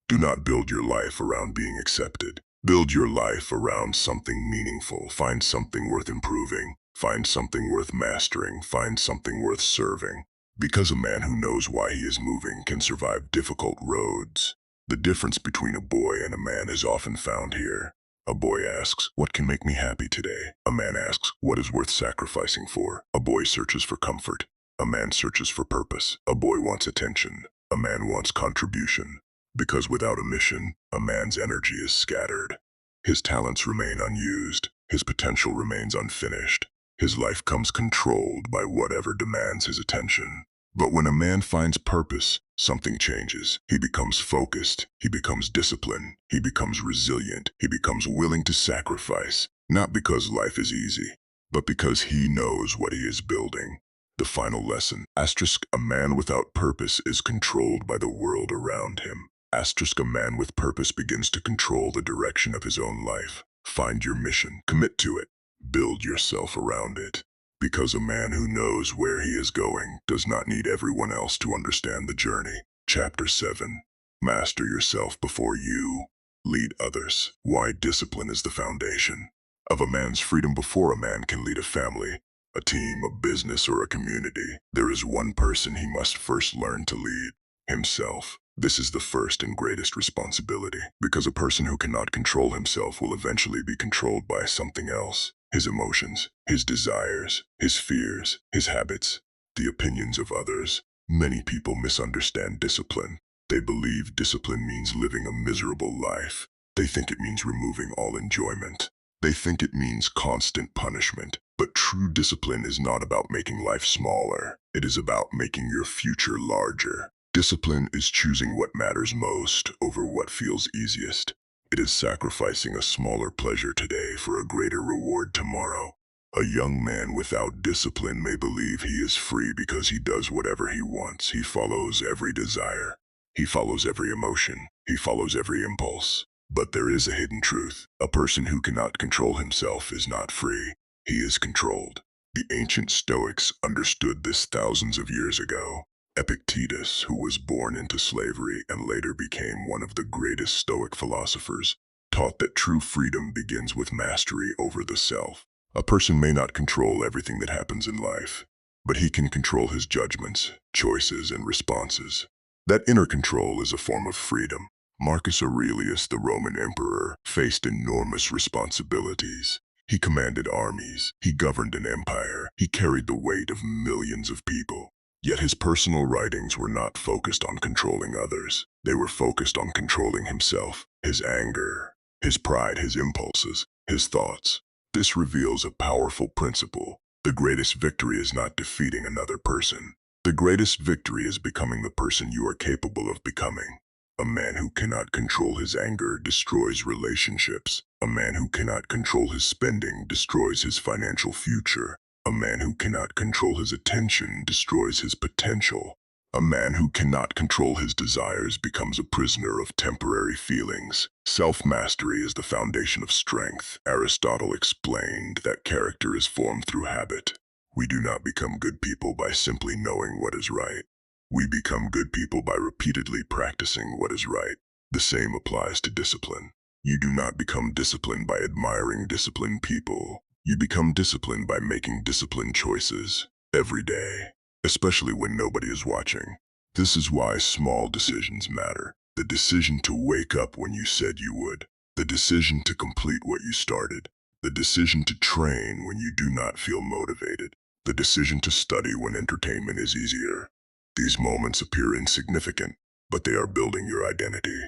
[SPEAKER 1] do not build your life around being accepted. Build your life around something meaningful. Find something worth improving. Find something worth mastering. Find something worth serving. Because a man who knows why he is moving can survive difficult roads. The difference between a boy and a man is often found here. A boy asks, what can make me happy today? A man asks, what is worth sacrificing for? A boy searches for comfort. A man searches for purpose. A boy wants attention. A man wants contribution. Because without a mission, a man's energy is scattered. His talents remain unused. His potential remains unfinished. His life comes controlled by whatever demands his attention. But when a man finds purpose, something changes. He becomes focused. He becomes disciplined. He becomes resilient. He becomes willing to sacrifice, not because life is easy, but because he knows what he is building. The final lesson, a man without purpose is controlled by the world around him. A man with purpose begins to control the direction of his own life. Find your mission, commit to it, build yourself around it. Because a man who knows where he is going does not need everyone else to understand the journey. Chapter 7. Master yourself before you lead others. Why discipline is the foundation of a man's freedom. Before a man can lead a family, a team, a business, or a community, there is one person he must first learn to lead: himself. This is the first and greatest responsibility, because a person who cannot control himself will eventually be controlled by something else: his emotions, his desires, his fears, his habits, the opinions of others. Many people misunderstand discipline. They believe discipline means living a miserable life. They think it means removing all enjoyment. They think it means constant punishment. But true discipline is not about making life smaller. It is about making your future larger. Discipline is choosing what matters most over what feels easiest. It is sacrificing a smaller pleasure today for a greater reward tomorrow. A young man without discipline may believe he is free because he does whatever he wants. He follows every desire. He follows every emotion. He follows every impulse. But there is a hidden truth. A person who cannot control himself is not free. He is controlled. The ancient Stoics understood this thousands of years ago. Epictetus, who was born into slavery and later became one of the greatest Stoic philosophers, taught that true freedom begins with mastery over the self. A person may not control everything that happens in life, but he can control his judgments, choices, and responses. That inner control is a form of freedom. Marcus Aurelius, the Roman emperor, faced enormous responsibilities. He commanded armies, he governed an empire, he carried the weight of millions of people. Yet his personal writings were not focused on controlling others. They were focused on controlling himself, his anger, his pride, his impulses, his thoughts. This reveals a powerful principle. The greatest victory is not defeating another person. The greatest victory is becoming the person you are capable of becoming. A man who cannot control his anger destroys relationships. A man who cannot control his spending destroys his financial future. A man who cannot control his attention destroys his potential. A man who cannot control his desires becomes a prisoner of temporary feelings. Self-mastery is the foundation of strength. Aristotle explained that character is formed through habit. We do not become good people by simply knowing what is right. We become good people by repeatedly practicing what is right. The same applies to discipline. You do not become disciplined by admiring disciplined people. You become disciplined by making disciplined choices every day, especially when nobody is watching. This is why small decisions matter. The decision to wake up when you said you would. The decision to complete what you started. The decision to train when you do not feel motivated. The decision to study when entertainment is easier. These moments appear insignificant, but they are building your identity.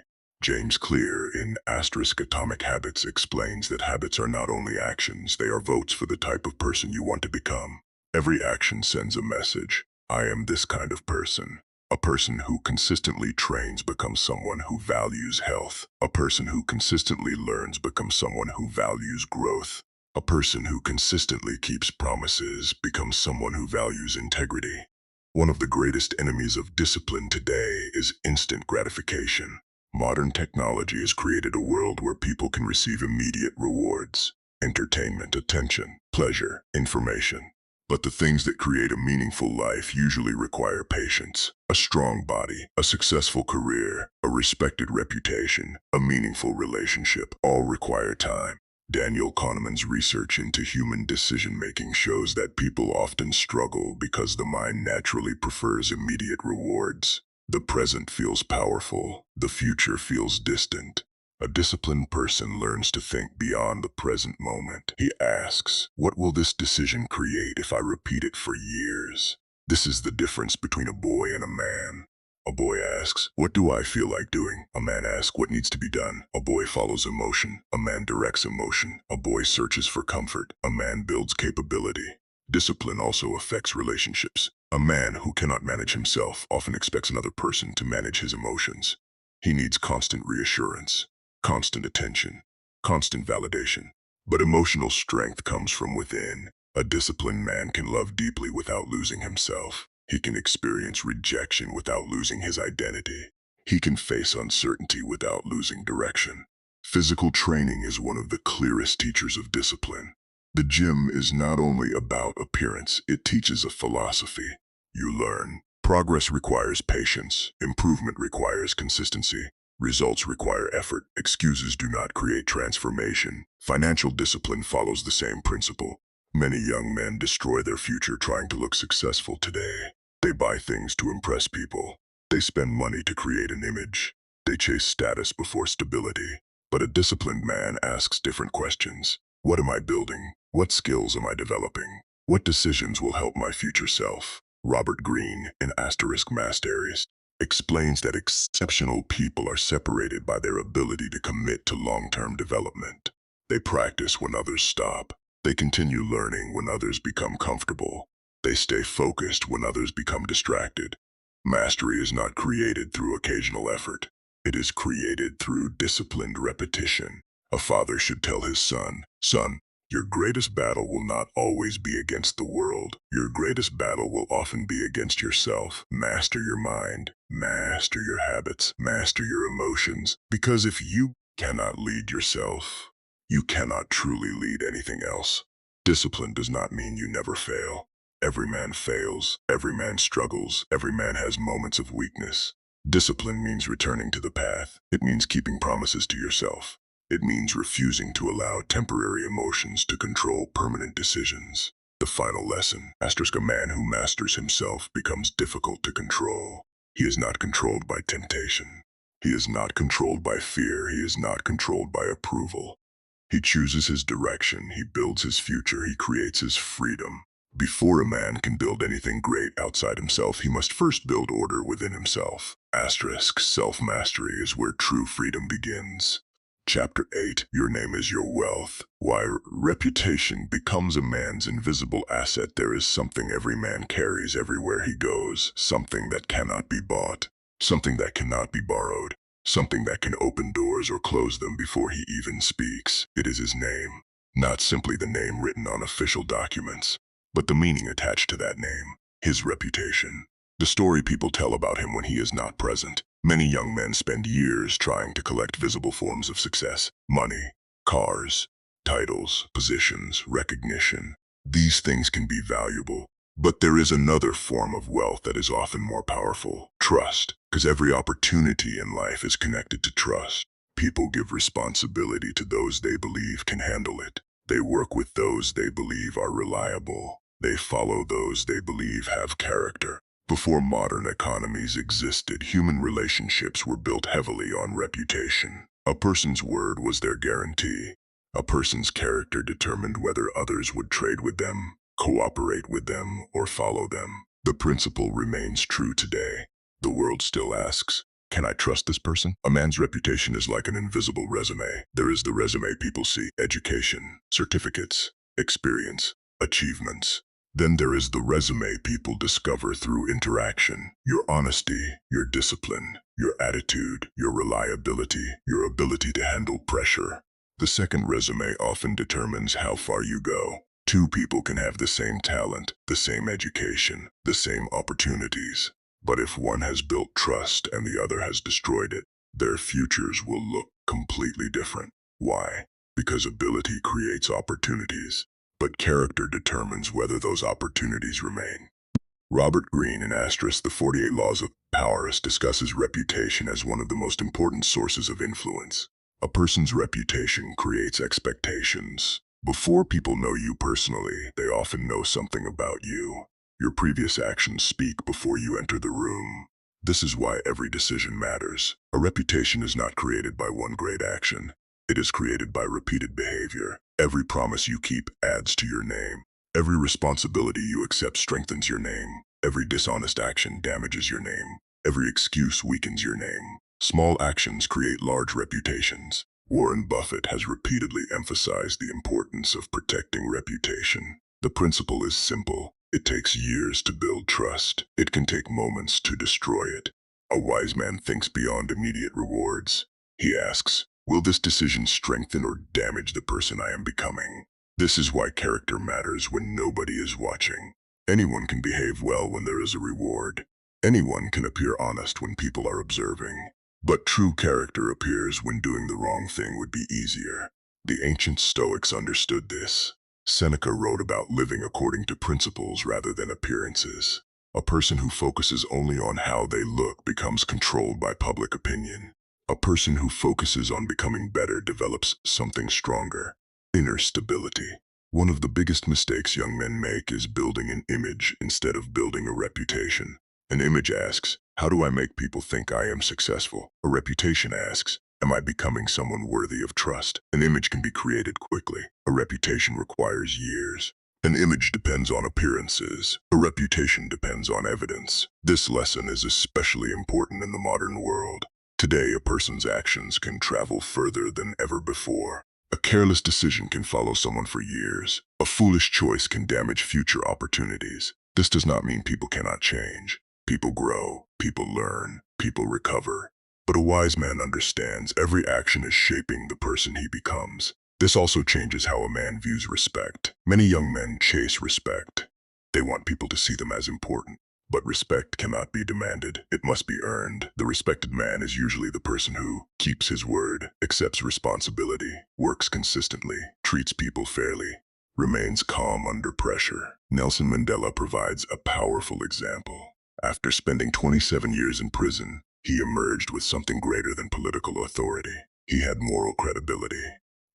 [SPEAKER 1] James Clear in *Atomic Habits explains that habits are not only actions, they are votes for the type of person you want to become. Every action sends a message. I am this kind of person. A person who consistently trains becomes someone who values health. A person who consistently learns becomes someone who values growth. A person who consistently keeps promises becomes someone who values integrity. One of the greatest enemies of discipline today is instant gratification. Modern technology has created a world where people can receive immediate rewards, entertainment, attention, pleasure, information. But the things that create a meaningful life usually require patience. A strong body, a successful career, a respected reputation, a meaningful relationship, all require time. Daniel Kahneman's research into human decision-making shows that people often struggle because the mind naturally prefers immediate rewards. The present feels powerful, the future feels distant. A disciplined person learns to think beyond the present moment. He asks, what will this decision create if I repeat it for years? This is the difference between a boy and a man. A boy asks, what do I feel like doing? A man asks, what needs to be done? A boy follows emotion. A man directs emotion. A boy searches for comfort. A man builds capability. Discipline also affects relationships. A man who cannot manage himself often expects another person to manage his emotions. He needs constant reassurance, constant attention, constant validation. But emotional strength comes from within. A disciplined man can love deeply without losing himself. He can experience rejection without losing his identity. He can face uncertainty without losing direction. Physical training is one of the clearest teachers of discipline. The gym is not only about appearance, it teaches a philosophy. You learn. Progress requires patience. Improvement requires consistency. Results require effort. Excuses do not create transformation. Financial discipline follows the same principle. Many young men destroy their future trying to look successful today. They buy things to impress people. They spend money to create an image. They chase status before stability. But a disciplined man asks different questions. What am I building? What skills am I developing? What decisions will help my future self? Robert Greene, in ***, explains that exceptional people are separated by their ability to commit to long-term development. They practice when others stop. They continue learning when others become comfortable. They stay focused when others become distracted. Mastery is not created through occasional effort. It is created through disciplined repetition. A father should tell his son, son, your greatest battle will not always be against the world. Your greatest battle will often be against yourself. Master your mind, master your habits, master your emotions. Because if you cannot lead yourself, you cannot truly lead anything else. Discipline does not mean you never fail. Every man fails, every man struggles, every man has moments of weakness. Discipline means returning to the path. It means keeping promises to yourself. It means refusing to allow temporary emotions to control permanent decisions. The final lesson, ***, a man who masters himself becomes difficult to control. He is not controlled by temptation. He is not controlled by fear. He is not controlled by approval. He chooses his direction. He builds his future. He creates his freedom. Before a man can build anything great outside himself, he must first build order within himself. Asterisk, self-mastery is where true freedom begins. Chapter 8, Your Name is Your Wealth. Why reputation becomes a man's invisible asset. There is something every man carries everywhere he goes, something that cannot be bought, something that cannot be borrowed, something that can open doors or close them before he even speaks. It is his name, not simply the name written on official documents, but the meaning attached to that name, his reputation. The story people tell about him when he is not present. Many young men spend years trying to collect visible forms of success. Money, cars, titles, positions, recognition. These things can be valuable. But there is another form of wealth that is often more powerful. Trust. Because every opportunity in life is connected to trust. People give responsibility to those they believe can handle it. They work with those they believe are reliable. They follow those they believe have character. Before modern economies existed, human relationships were built heavily on reputation. A person's word was their guarantee. A person's character determined whether others would trade with them, cooperate with them, or follow them. The principle remains true today. The world still asks, can I trust this person? A man's reputation is like an invisible resume. There is the resume people see: education, certificates, experience, achievements. Then there is the resume people discover through interaction: your honesty, your discipline, your attitude, your reliability, your ability to handle pressure. The second resume often determines how far you go. Two people can have the same talent, the same education, the same opportunities. But if one has built trust and the other has destroyed it, their futures will look completely different. Why? Because ability creates opportunities, but character determines whether those opportunities remain. Robert Greene in The 48 Laws of Power discusses reputation as one of the most important sources of influence. A person's reputation creates expectations. Before people know you personally, they often know something about you. Your previous actions speak before you enter the room. This is why every decision matters. A reputation is not created by one great action. It is created by repeated behavior. Every promise you keep adds to your name. Every responsibility you accept strengthens your name. Every dishonest action damages your name. Every excuse weakens your name. Small actions create large reputations. Warren Buffett has repeatedly emphasized the importance of protecting reputation. The principle is simple. It takes years to build trust. It can take moments to destroy it. A wise man thinks beyond immediate rewards. He asks, will this decision strengthen or damage the person I am becoming? This is why character matters when nobody is watching. Anyone can behave well when there is a reward. Anyone can appear honest when people are observing. But true character appears when doing the wrong thing would be easier. The ancient Stoics understood this. Seneca wrote about living according to principles rather than appearances. A person who focuses only on how they look becomes controlled by public opinion. A person who focuses on becoming better develops something stronger: inner stability. One of the biggest mistakes young men make is building an image instead of building a reputation. An image asks, how do I make people think I am successful? A reputation asks, am I becoming someone worthy of trust? An image can be created quickly. A reputation requires years. An image depends on appearances. A reputation depends on evidence. This lesson is especially important in the modern world. Today, a person's actions can travel further than ever before. A careless decision can follow someone for years. A foolish choice can damage future opportunities. This does not mean people cannot change. People grow, people learn, people recover. But a wise man understands every action is shaping the person he becomes. This also changes how a man views respect. Many young men chase respect. They want people to see them as important. But respect cannot be demanded. It must be earned. The respected man is usually the person who keeps his word, accepts responsibility, works consistently, treats people fairly, remains calm under pressure. Nelson Mandela provides a powerful example. After spending 27 years in prison, he emerged with something greater than political authority. He had moral credibility.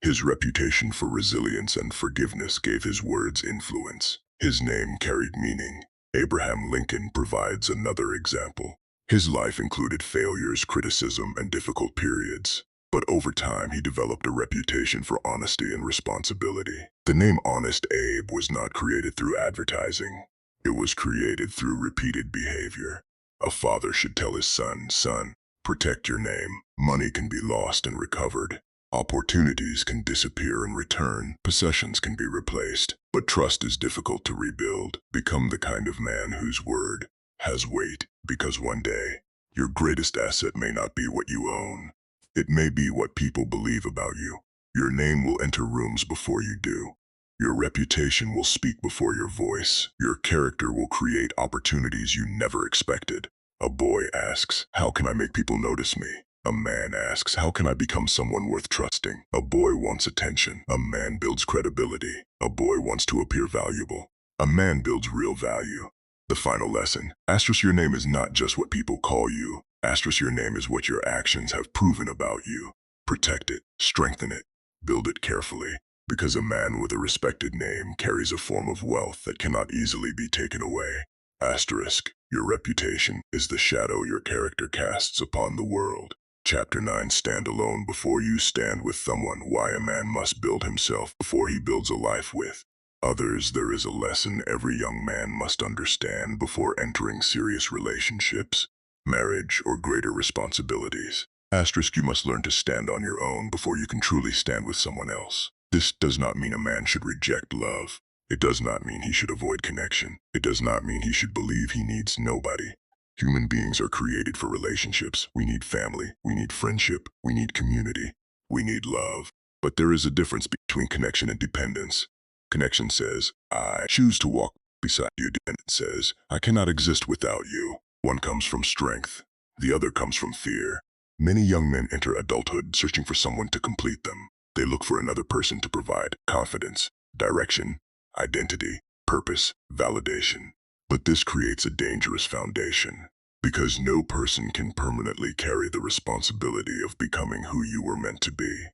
[SPEAKER 1] His reputation for resilience and forgiveness gave his words influence. His name carried meaning. Abraham Lincoln provides another example. His life included failures, criticism, and difficult periods. But over time, he developed a reputation for honesty and responsibility. The name Honest Abe was not created through advertising. It was created through repeated behavior. A father should tell his son, "Son, protect your name. Money can be lost and recovered. Opportunities can disappear and return. Possessions can be replaced. But trust is difficult to rebuild. Become the kind of man whose word has weight, because one day, your greatest asset may not be what you own. It may be what people believe about you. Your name will enter rooms before you do. Your reputation will speak before your voice. Your character will create opportunities you never expected. A boy asks, how can I make people notice me? A man asks, how can I become someone worth trusting? A boy wants attention. A man builds credibility. A boy wants to appear valuable. A man builds real value. The final lesson. Asterisk, your name is not just what people call you. Asterisk, your name is what your actions have proven about you. Protect it, strengthen it, build it carefully, because a man with a respected name carries a form of wealth that cannot easily be taken away. Asterisk, your reputation is the shadow your character casts upon the world. Chapter 9. Stand alone before you stand with someone. Why a man must build himself before he builds a life with others. There is a lesson every young man must understand before entering serious relationships, marriage, or greater responsibilities. Asterisk, you must learn to stand on your own before you can truly stand with someone else. This does not mean a man should reject love. It does not mean he should avoid connection. It does not mean he should believe he needs nobody. Human beings are created for relationships. We need family. We need friendship. We need community. We need love. But there is a difference between connection and dependence. Connection says, I choose to walk beside you. Dependence says, I cannot exist without you. One comes from strength. The other comes from fear. Many young men enter adulthood searching for someone to complete them. They look for another person to provide confidence, direction, identity, purpose, validation. But this creates a dangerous foundation, because no person can permanently carry the responsibility of becoming who you were meant to be.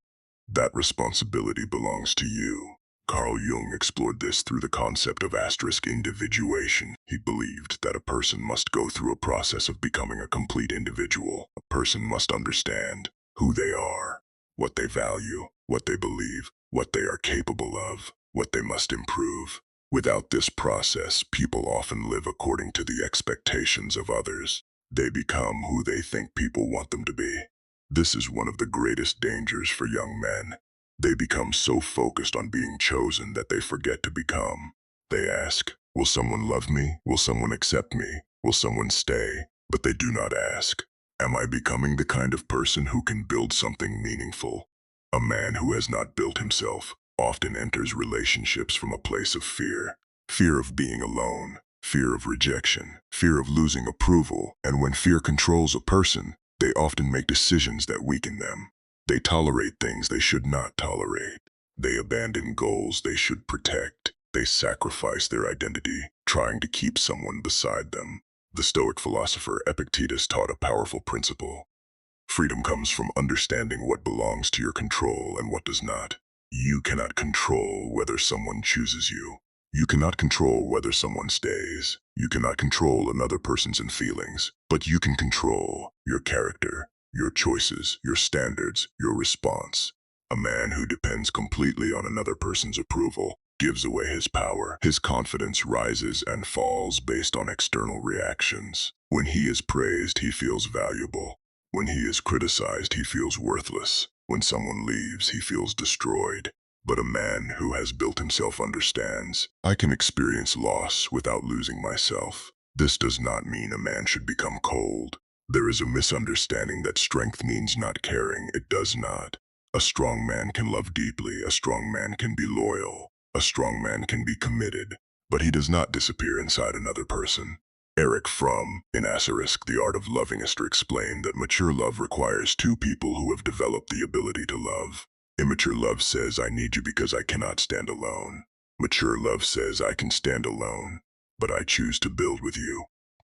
[SPEAKER 1] That responsibility belongs to you. Carl Jung explored this through the concept of asterisk individuation. He believed that a person must go through a process of becoming a complete individual. A person must understand who they are, what they value, what they believe, what they are capable of, what they must improve. Without this process, people often live according to the expectations of others. They become who they think people want them to be. This is one of the greatest dangers for young men. They become so focused on being chosen that they forget to become. They ask, will someone love me? Will someone accept me? Will someone stay? But they do not ask, am I becoming the kind of person who can build something meaningful? A man who has not built himself often enters relationships from a place of fear. Fear of being alone, fear of rejection, fear of losing approval. And when fear controls a person, they often make decisions that weaken them. They tolerate things they should not tolerate. They abandon goals they should protect. They sacrifice their identity, trying to keep someone beside them. The Stoic philosopher Epictetus taught a powerful principle. Freedom comes from understanding what belongs to your control and what does not. You cannot control whether someone chooses you. You cannot control whether someone stays. You cannot control another person's feelings, but you can control your character, your choices, your standards, your response. A man who depends completely on another person's approval gives away his power. His confidence rises and falls based on external reactions. When he is praised, he feels valuable. When he is criticized, he feels worthless. When someone leaves, he feels destroyed. But a man who has built himself understands, I can experience loss without losing myself. This does not mean a man should become cold. There is a misunderstanding that strength means not caring. It does not. A strong man can love deeply. A strong man can be loyal. A strong man can be committed. But he does not disappear inside another person. Erich Fromm, in Asterisk, The Art of Loving, explained that mature love requires two people who have developed the ability to love. Immature love says, I need you because I cannot stand alone. Mature love says, I can stand alone, but I choose to build with you.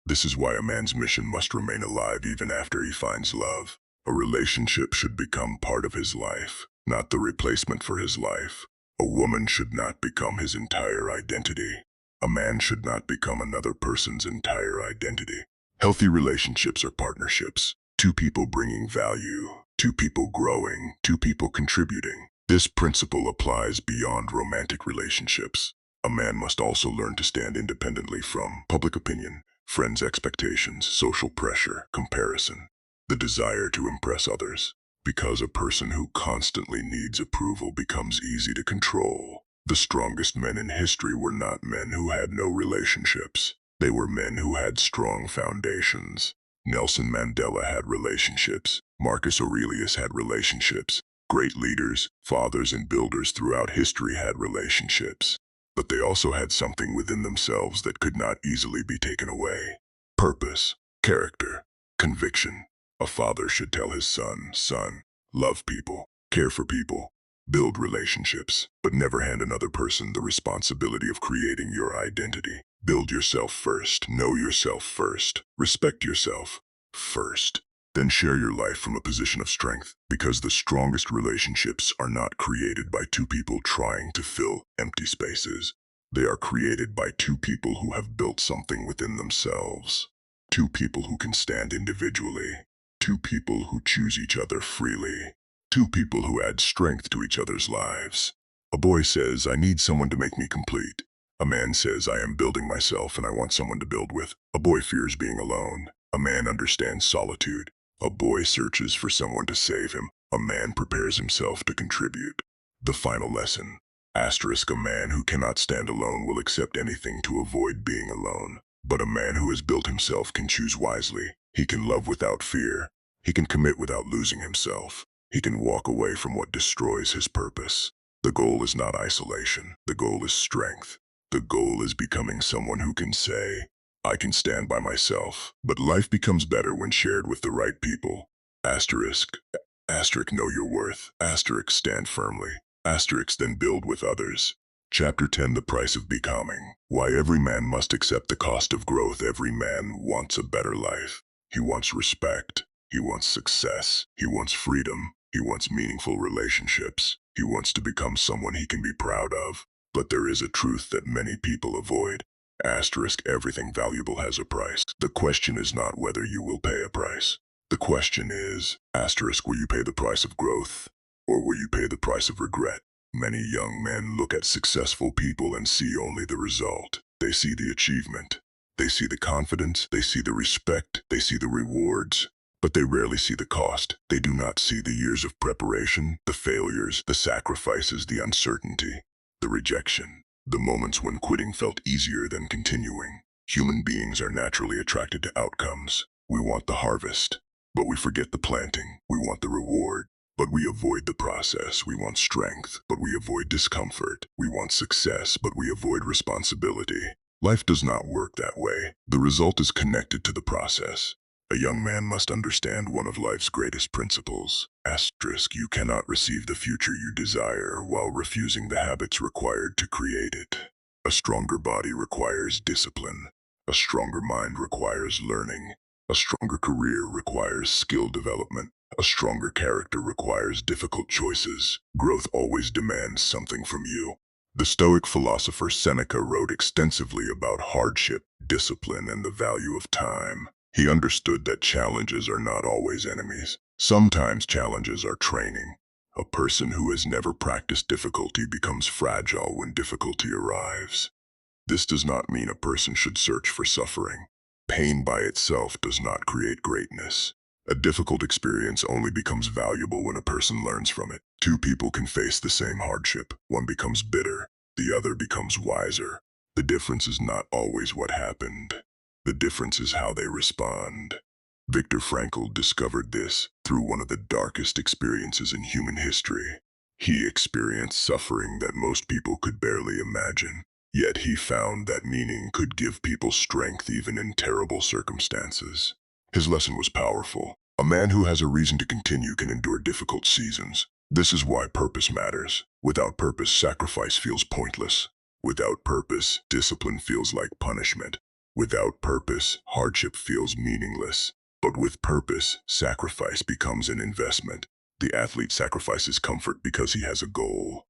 [SPEAKER 1] This is why a man's mission must remain alive even after he finds love. A relationship should become part of his life, not the replacement for his life. A woman should not become his entire identity. A man should not become another person's entire identity. Healthy relationships are partnerships. Two people bringing value, two people growing, two people contributing. This principle applies beyond romantic relationships. A man must also learn to stand independently from public opinion, friends' expectations, social pressure, comparison, the desire to impress others. Because a person who constantly needs approval becomes easy to control. The strongest men in history were not men who had no relationships. They were men who had strong foundations. Nelson Mandela had relationships. Marcus Aurelius had relationships. Great leaders, fathers, and builders throughout history had relationships. But they also had something within themselves that could not easily be taken away. Purpose, character, conviction. A father should tell his son, love people, care for people, build relationships, but never hand another person the responsibility of creating your identity. Build yourself first, know yourself first, respect yourself first. Then share your life from a position of strength, because the strongest relationships are not created by two people trying to fill empty spaces. They are created by two people who have built something within themselves. Two people who can stand individually. Two people who choose each other freely. Two people who add strength to each other's lives. A boy says, I need someone to make me complete. A man says, I am building myself and I want someone to build with. A boy fears being alone. A man understands solitude. A boy searches for someone to save him. A man prepares himself to contribute. The final lesson. Asterisk, a man who cannot stand alone will accept anything to avoid being alone. But a man who has built himself can choose wisely. He can love without fear. He can commit without losing himself. He can walk away from what destroys his purpose. The goal is not isolation. The goal is strength. The goal is becoming someone who can say, I can stand by myself, but life becomes better when shared with the right people. Asterisk. Asterisk, know your worth. Asterisk, stand firmly. Asterisk, then build with others. Chapter 10, The Price of Becoming. Why every man must accept the cost of growth. Every man wants a better life. He wants respect. He wants success. He wants freedom. He wants meaningful relationships. He wants to become someone he can be proud of. But there is a truth that many people avoid. Asterisk, everything valuable has a price. The question is not whether you will pay a price. The question is, asterisk, will you pay the price of growth? Or will you pay the price of regret? Many young men look at successful people and see only the result. They see the achievement. They see the confidence. They see the respect. They see the rewards. But they rarely see the cost. They do not see the years of preparation, the failures, the sacrifices, the uncertainty, the rejection, the moments when quitting felt easier than continuing. Human beings are naturally attracted to outcomes. We want the harvest, but we forget the planting. We want the reward, but we avoid the process. We want strength, but we avoid discomfort. We want success, but we avoid responsibility. Life does not work that way. The result is connected to the process. A young man must understand one of life's greatest principles. Asterisk, you cannot receive the future you desire while refusing the habits required to create it. A stronger body requires discipline. A stronger mind requires learning. A stronger career requires skill development. A stronger character requires difficult choices. Growth always demands something from you. The Stoic philosopher Seneca wrote extensively about hardship, discipline, and the value of time. He understood that challenges are not always enemies. Sometimes challenges are training. A person who has never practiced difficulty becomes fragile when difficulty arrives. This does not mean a person should search for suffering. Pain by itself does not create greatness. A difficult experience only becomes valuable when a person learns from it. Two people can face the same hardship. One becomes bitter, the other becomes wiser. The difference is not always what happened. The difference is how they respond. Viktor Frankl discovered this through one of the darkest experiences in human history. He experienced suffering that most people could barely imagine. Yet he found that meaning could give people strength even in terrible circumstances. His lesson was powerful. A man who has a reason to continue can endure difficult seasons. This is why purpose matters. Without purpose, sacrifice feels pointless. Without purpose, discipline feels like punishment. Without purpose, hardship feels meaningless. But with purpose, sacrifice becomes an investment. The athlete sacrifices comfort because he has a goal.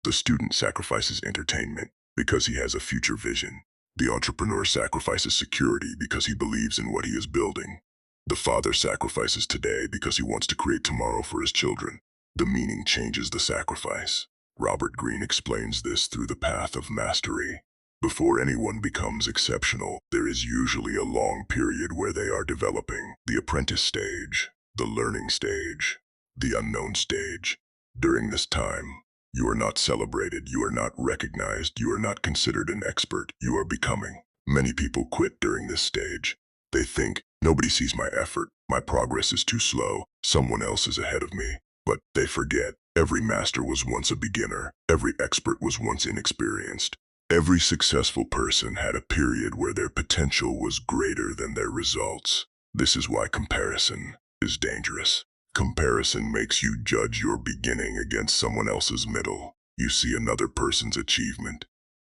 [SPEAKER 1] The student sacrifices entertainment because he has a future vision. The entrepreneur sacrifices security because he believes in what he is building. The father sacrifices today because he wants to create tomorrow for his children. The meaning changes the sacrifice. Robert Greene explains this through the path of mastery. Before anyone becomes exceptional, there is usually a long period where they are developing. The apprentice stage, the learning stage, the unknown stage. During this time, you are not celebrated, you are not recognized, you are not considered an expert, you are becoming. Many people quit during this stage. They think, nobody sees my effort, my progress is too slow, someone else is ahead of me. But they forget, every master was once a beginner, every expert was once inexperienced. Every successful person had a period where their potential was greater than their results. This is why comparison is dangerous. Comparison makes you judge your beginning against someone else's middle. You see another person's achievement.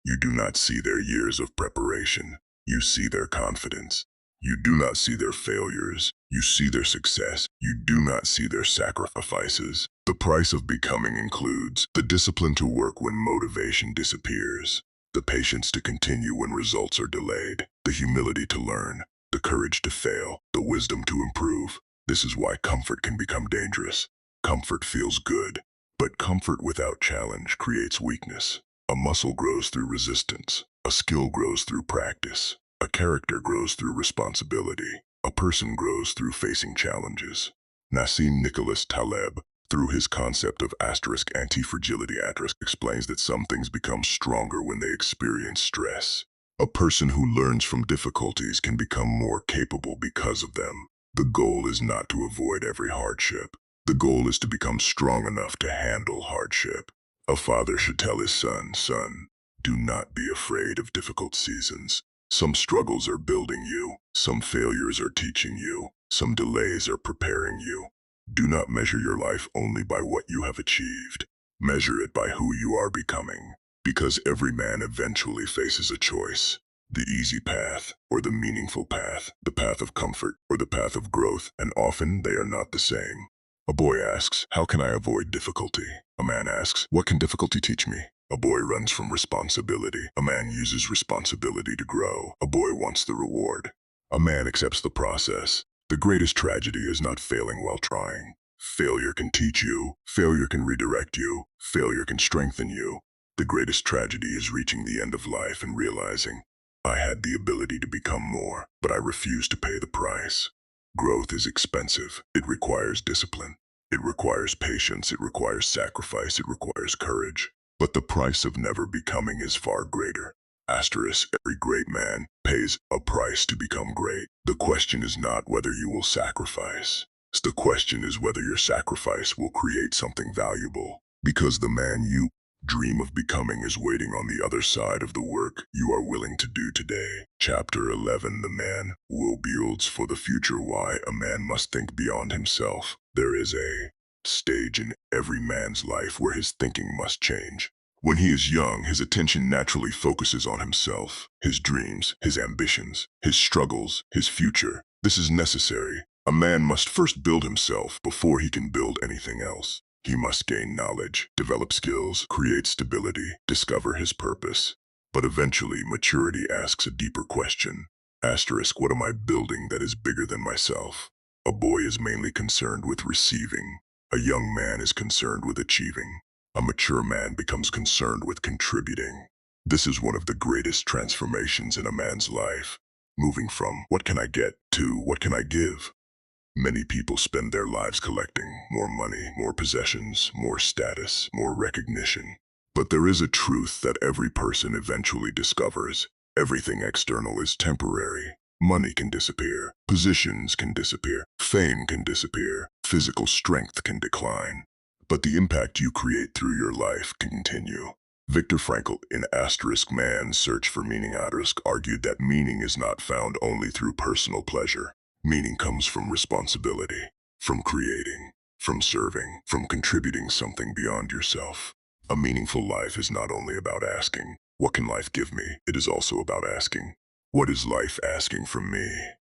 [SPEAKER 1] You do not see their years of preparation. You see their confidence. You do not see their failures. You see their success. You do not see their sacrifices. The price of becoming includes the discipline to work when motivation disappears, the patience to continue when results are delayed, the humility to learn, the courage to fail, the wisdom to improve. This is why comfort can become dangerous. Comfort feels good, but comfort without challenge creates weakness. A muscle grows through resistance. A skill grows through practice. A character grows through responsibility. A person grows through facing challenges. Nassim Nicholas Taleb, through his concept of anti-fragility, explains that some things become stronger when they experience stress. A person who learns from difficulties can become more capable because of them. The goal is not to avoid every hardship. The goal is to become strong enough to handle hardship. A father should tell his son, "Son, do not be afraid of difficult seasons. Some struggles are building you. Some failures are teaching you. Some delays are preparing you. Do not measure your life only by what you have achieved. Measure it by who you are becoming. Because every man eventually faces a choice. The easy path or the meaningful path, the path of comfort or the path of growth, and often they are not the same." A boy asks, "How can I avoid difficulty?" A man asks, "What can difficulty teach me?" A boy runs from responsibility. A man uses responsibility to grow. A boy wants the reward. A man accepts the process. The greatest tragedy is not failing while trying. Failure can teach you. Failure can redirect you. Failure can strengthen you. The greatest tragedy is reaching the end of life and realizing, I had the ability to become more, but I refused to pay the price. Growth is expensive. It requires discipline. It requires patience. It requires sacrifice. It requires courage. But the price of never becoming is far greater. Every great man pays a price to become great. The question is not whether you will sacrifice. The question is whether your sacrifice will create something valuable. Because the man you dream of becoming is waiting on the other side of the work you are willing to do today. Chapter 11. The man who builds for the future. Why a man must think beyond himself. There is a stage in every man's life where his thinking must change. When he is young, his attention naturally focuses on himself, his dreams, his ambitions, his struggles, his future. This is necessary. A man must first build himself before he can build anything else. He must gain knowledge, develop skills, create stability, discover his purpose. But eventually, maturity asks a deeper question. What am I building that is bigger than myself? A boy is mainly concerned with receiving. A young man is concerned with achieving. A mature man becomes concerned with contributing. This is one of the greatest transformations in a man's life. Moving from, what can I get, to what can I give? Many people spend their lives collecting more money, more possessions, more status, more recognition. But there is a truth that every person eventually discovers. Everything external is temporary. Money can disappear, positions can disappear, fame can disappear, physical strength can decline. But the impact you create through your life can continue. Viktor Frankl, in Man's Search for Meaning, argued that meaning is not found only through personal pleasure. Meaning comes from responsibility, from creating, from serving, from contributing something beyond yourself. A meaningful life is not only about asking, what can life give me? It is also about asking, what is life asking from me?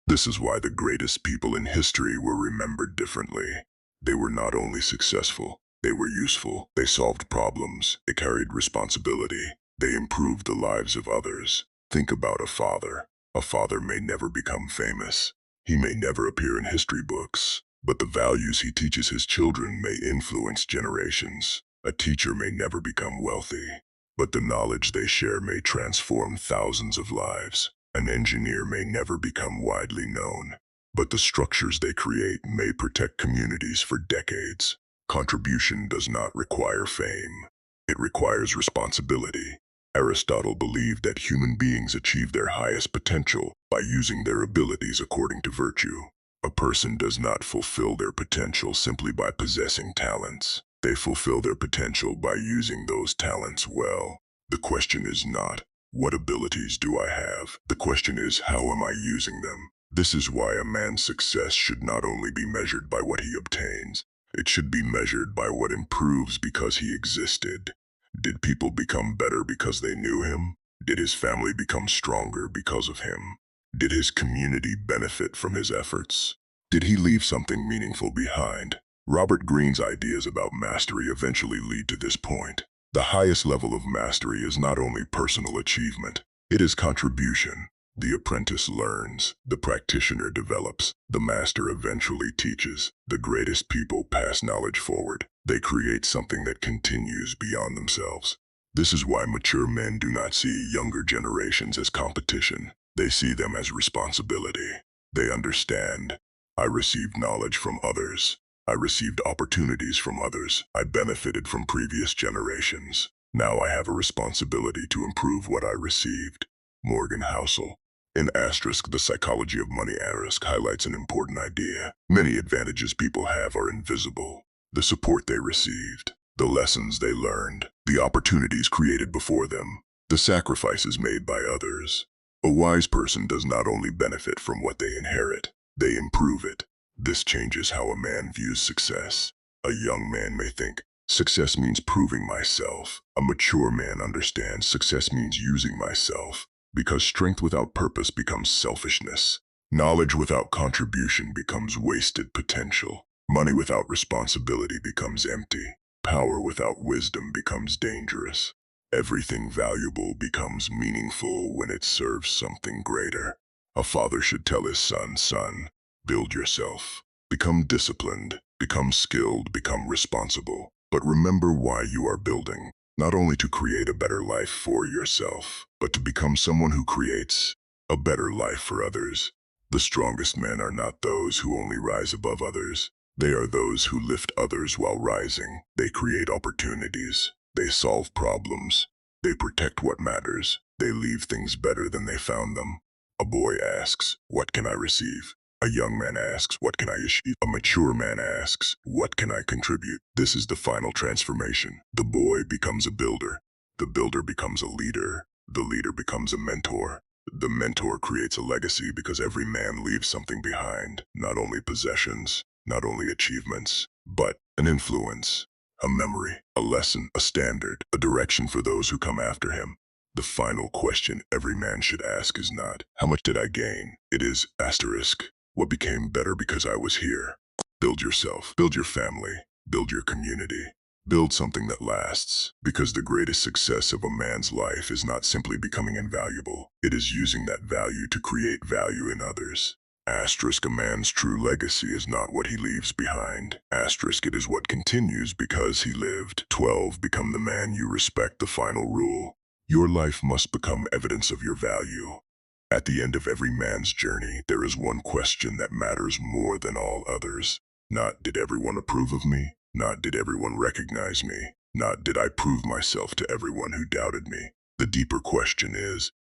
[SPEAKER 1] This is why the greatest people in history were remembered differently. They were not only successful, they were useful. They solved problems. They carried responsibility. They improved the lives of others. Think about a father. A father may never become famous. He may never appear in history books, but the values he teaches his children may influence generations. A teacher may never become wealthy, but the knowledge they share may transform thousands of lives. An engineer may never become widely known, but the structures they create may protect communities for decades. Contribution does not require fame. It requires responsibility. Aristotle believed that human beings achieve their highest potential by using their abilities according to virtue. A person does not fulfill their potential simply by possessing talents. They fulfill their potential by using those talents well. The question is not, what abilities do I have? The question is, how am I using them? This is why a man's success should not only be measured by what he obtains, it should be measured by what improves because he existed. Did people become better because they knew him? Did his family become stronger because of him? Did his community benefit from his efforts? Did he leave something meaningful behind? Robert Greene's ideas about mastery eventually lead to this point. The highest level of mastery is not only personal achievement, it is contribution. The apprentice learns, the practitioner develops, the master eventually teaches. The greatest people pass knowledge forward. They create something that continues beyond themselves. This is why mature men do not see younger generations as competition. They see them as responsibility. They understand. I received knowledge from others. I received opportunities from others. I benefited from previous generations. Now I have a responsibility to improve what I received. Morgan Housel. In The Psychology of Money, highlights an important idea. Many advantages people have are invisible. The support they received, the lessons they learned, the opportunities created before them, the sacrifices made by others. A wise person does not only benefit from what they inherit, they improve it. This changes how a man views success. A young man may think, success means proving myself. A mature man understands success means using myself. Because strength without purpose becomes selfishness. Knowledge without contribution becomes wasted potential. Money without responsibility becomes empty. Power without wisdom becomes dangerous. Everything valuable becomes meaningful when it serves something greater. A father should tell his son, build yourself. Become disciplined, become skilled, become responsible. But remember why you are building. Not only to create a better life for yourself, but to become someone who creates a better life for others. The strongest men are not those who only rise above others. They are those who lift others while rising. They create opportunities. They solve problems. They protect what matters. They leave things better than they found them. A boy asks, what can I receive? A young man asks, what can I achieve? A mature man asks, what can I contribute? This is the final transformation. The boy becomes a builder. The builder becomes a leader. The leader becomes a mentor. The mentor creates a legacy because every man leaves something behind. Not only possessions, not only achievements, but an influence, a memory, a lesson, a standard, a direction for those who come after him. The final question every man should ask is not, how much did I gain? It is, what became better because I was here? Build yourself, build your family, build your community. Build something that lasts, because the greatest success of a man's life is not simply becoming invaluable. It is using that value to create value in others. A man's true legacy is not what he leaves behind. It is what continues because he lived. 12. Become the man you respect. The final rule. Your life must become evidence of your value. At the end of every man's journey, there is one question that matters more than all others. Not did everyone approve of me? Not did everyone recognize me? Not did I prove myself to everyone who doubted me? The deeper question is,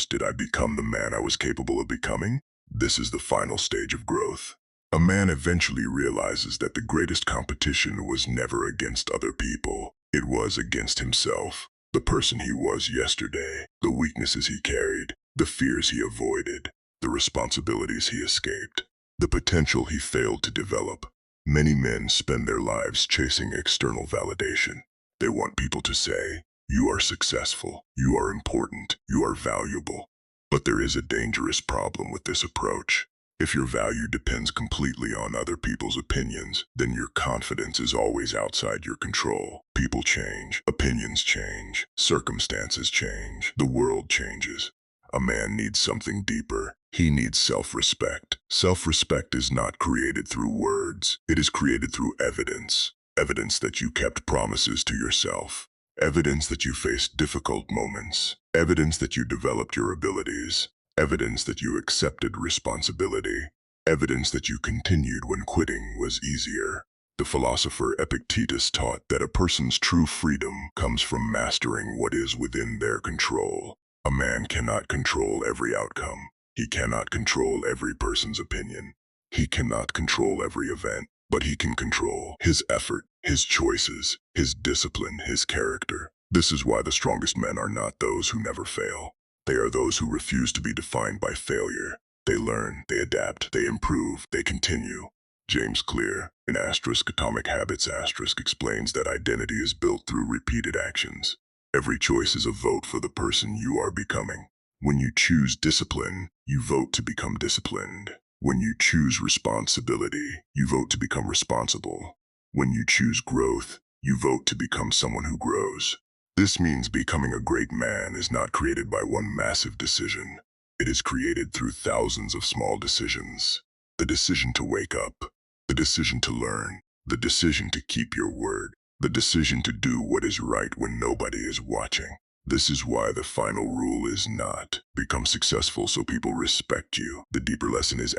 [SPEAKER 1] did I become the man I was capable of becoming? This is the final stage of growth. A man eventually realizes that the greatest competition was never against other people. It was against himself. The person he was yesterday, the weaknesses he carried, the fears he avoided, the responsibilities he escaped, the potential he failed to develop. Many men spend their lives chasing external validation. They want people to say, you are successful, you are important, you are valuable. But there is a dangerous problem with this approach. If your value depends completely on other people's opinions, then your confidence is always outside your control. People change, opinions change, circumstances change, the world changes. A man needs something deeper. He needs self-respect. Self-respect is not created through words. It is created through evidence. Evidence that you kept promises to yourself. Evidence that you faced difficult moments. Evidence that you developed your abilities. Evidence that you accepted responsibility. Evidence that you continued when quitting was easier. The philosopher Epictetus taught that a person's true freedom comes from mastering what is within their control. A man cannot control every outcome. He cannot control every person's opinion. He cannot control every event, but he can control his effort, his choices, his discipline, his character. This is why the strongest men are not those who never fail. They are those who refuse to be defined by failure. They learn, they adapt, they improve, they continue. James Clear, in Atomic Habits explains that identity is built through repeated actions. Every choice is a vote for the person you are becoming. When you choose discipline, you vote to become disciplined. When you choose responsibility, you vote to become responsible. When you choose growth, you vote to become someone who grows. This means becoming a great man is not created by one massive decision. It is created through thousands of small decisions. The decision to wake up, the decision to learn, the decision to keep your word, the decision to do what is right when nobody is watching. This is why the final rule is not become successful so people respect you. The deeper lesson is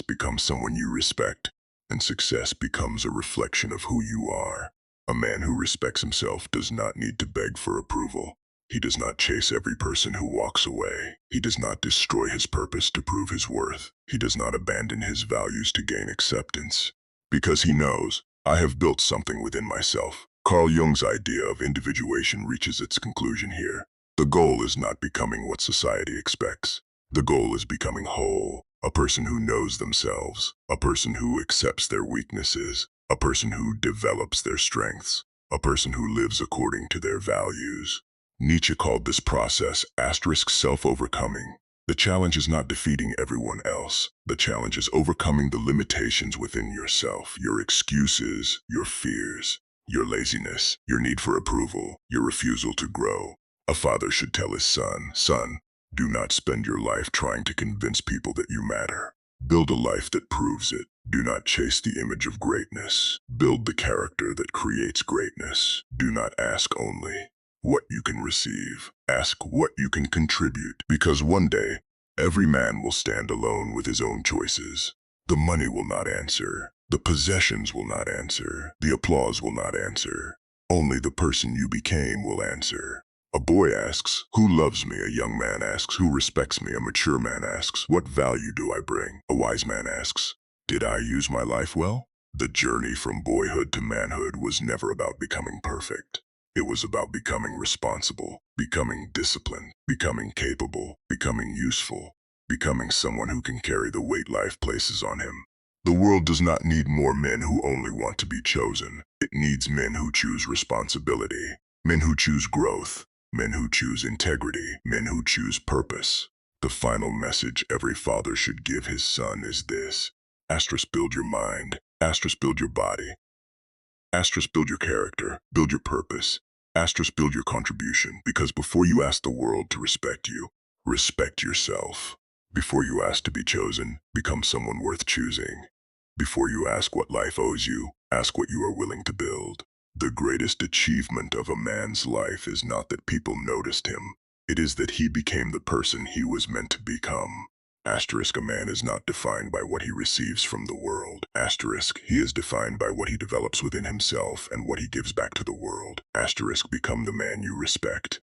[SPEAKER 1] become someone you respect, and success becomes a reflection of who you are. A man who respects himself does not need to beg for approval. He does not chase every person who walks away. He does not destroy his purpose to prove his worth. He does not abandon his values to gain acceptance. Because he knows, I have built something within myself. Carl Jung's idea of individuation reaches its conclusion here. The goal is not becoming what society expects. The goal is becoming whole, a person who knows themselves, a person who accepts their weaknesses, a person who develops their strengths, a person who lives according to their values. Nietzsche called this process self-overcoming. The challenge is not defeating everyone else. The challenge is overcoming the limitations within yourself, your excuses, your fears, your laziness, your need for approval, your refusal to grow. A father should tell his son, "Son, do not spend your life trying to convince people that you matter. Build a life that proves it. Do not chase the image of greatness. Build the character that creates greatness. Do not ask only what you can receive. Ask what you can contribute, because one day, every man will stand alone with his own choices. The money will not answer. The possessions will not answer. The applause will not answer. Only the person you became will answer. A boy asks, who loves me? A young man asks, who respects me? A mature man asks, what value do I bring? A wise man asks, did I use my life well? The journey from boyhood to manhood was never about becoming perfect. It was about becoming responsible, becoming disciplined, becoming capable, becoming useful, becoming someone who can carry the weight life places on him. The world does not need more men who only want to be chosen. It needs men who choose responsibility, men who choose growth, men who choose integrity, men who choose purpose. The final message every father should give his son is this. Build your mind. Build your body. Build your character. Build your purpose. Build your contribution. Because before you ask the world to respect you, respect yourself. Before you ask to be chosen, become someone worth choosing. Before you ask what life owes you, ask what you are willing to build. The greatest achievement of a man's life is not that people noticed him. It is that he became the person he was meant to become. A man is not defined by what he receives from the world. He is defined by what he develops within himself and what he gives back to the world. Become the man you respect.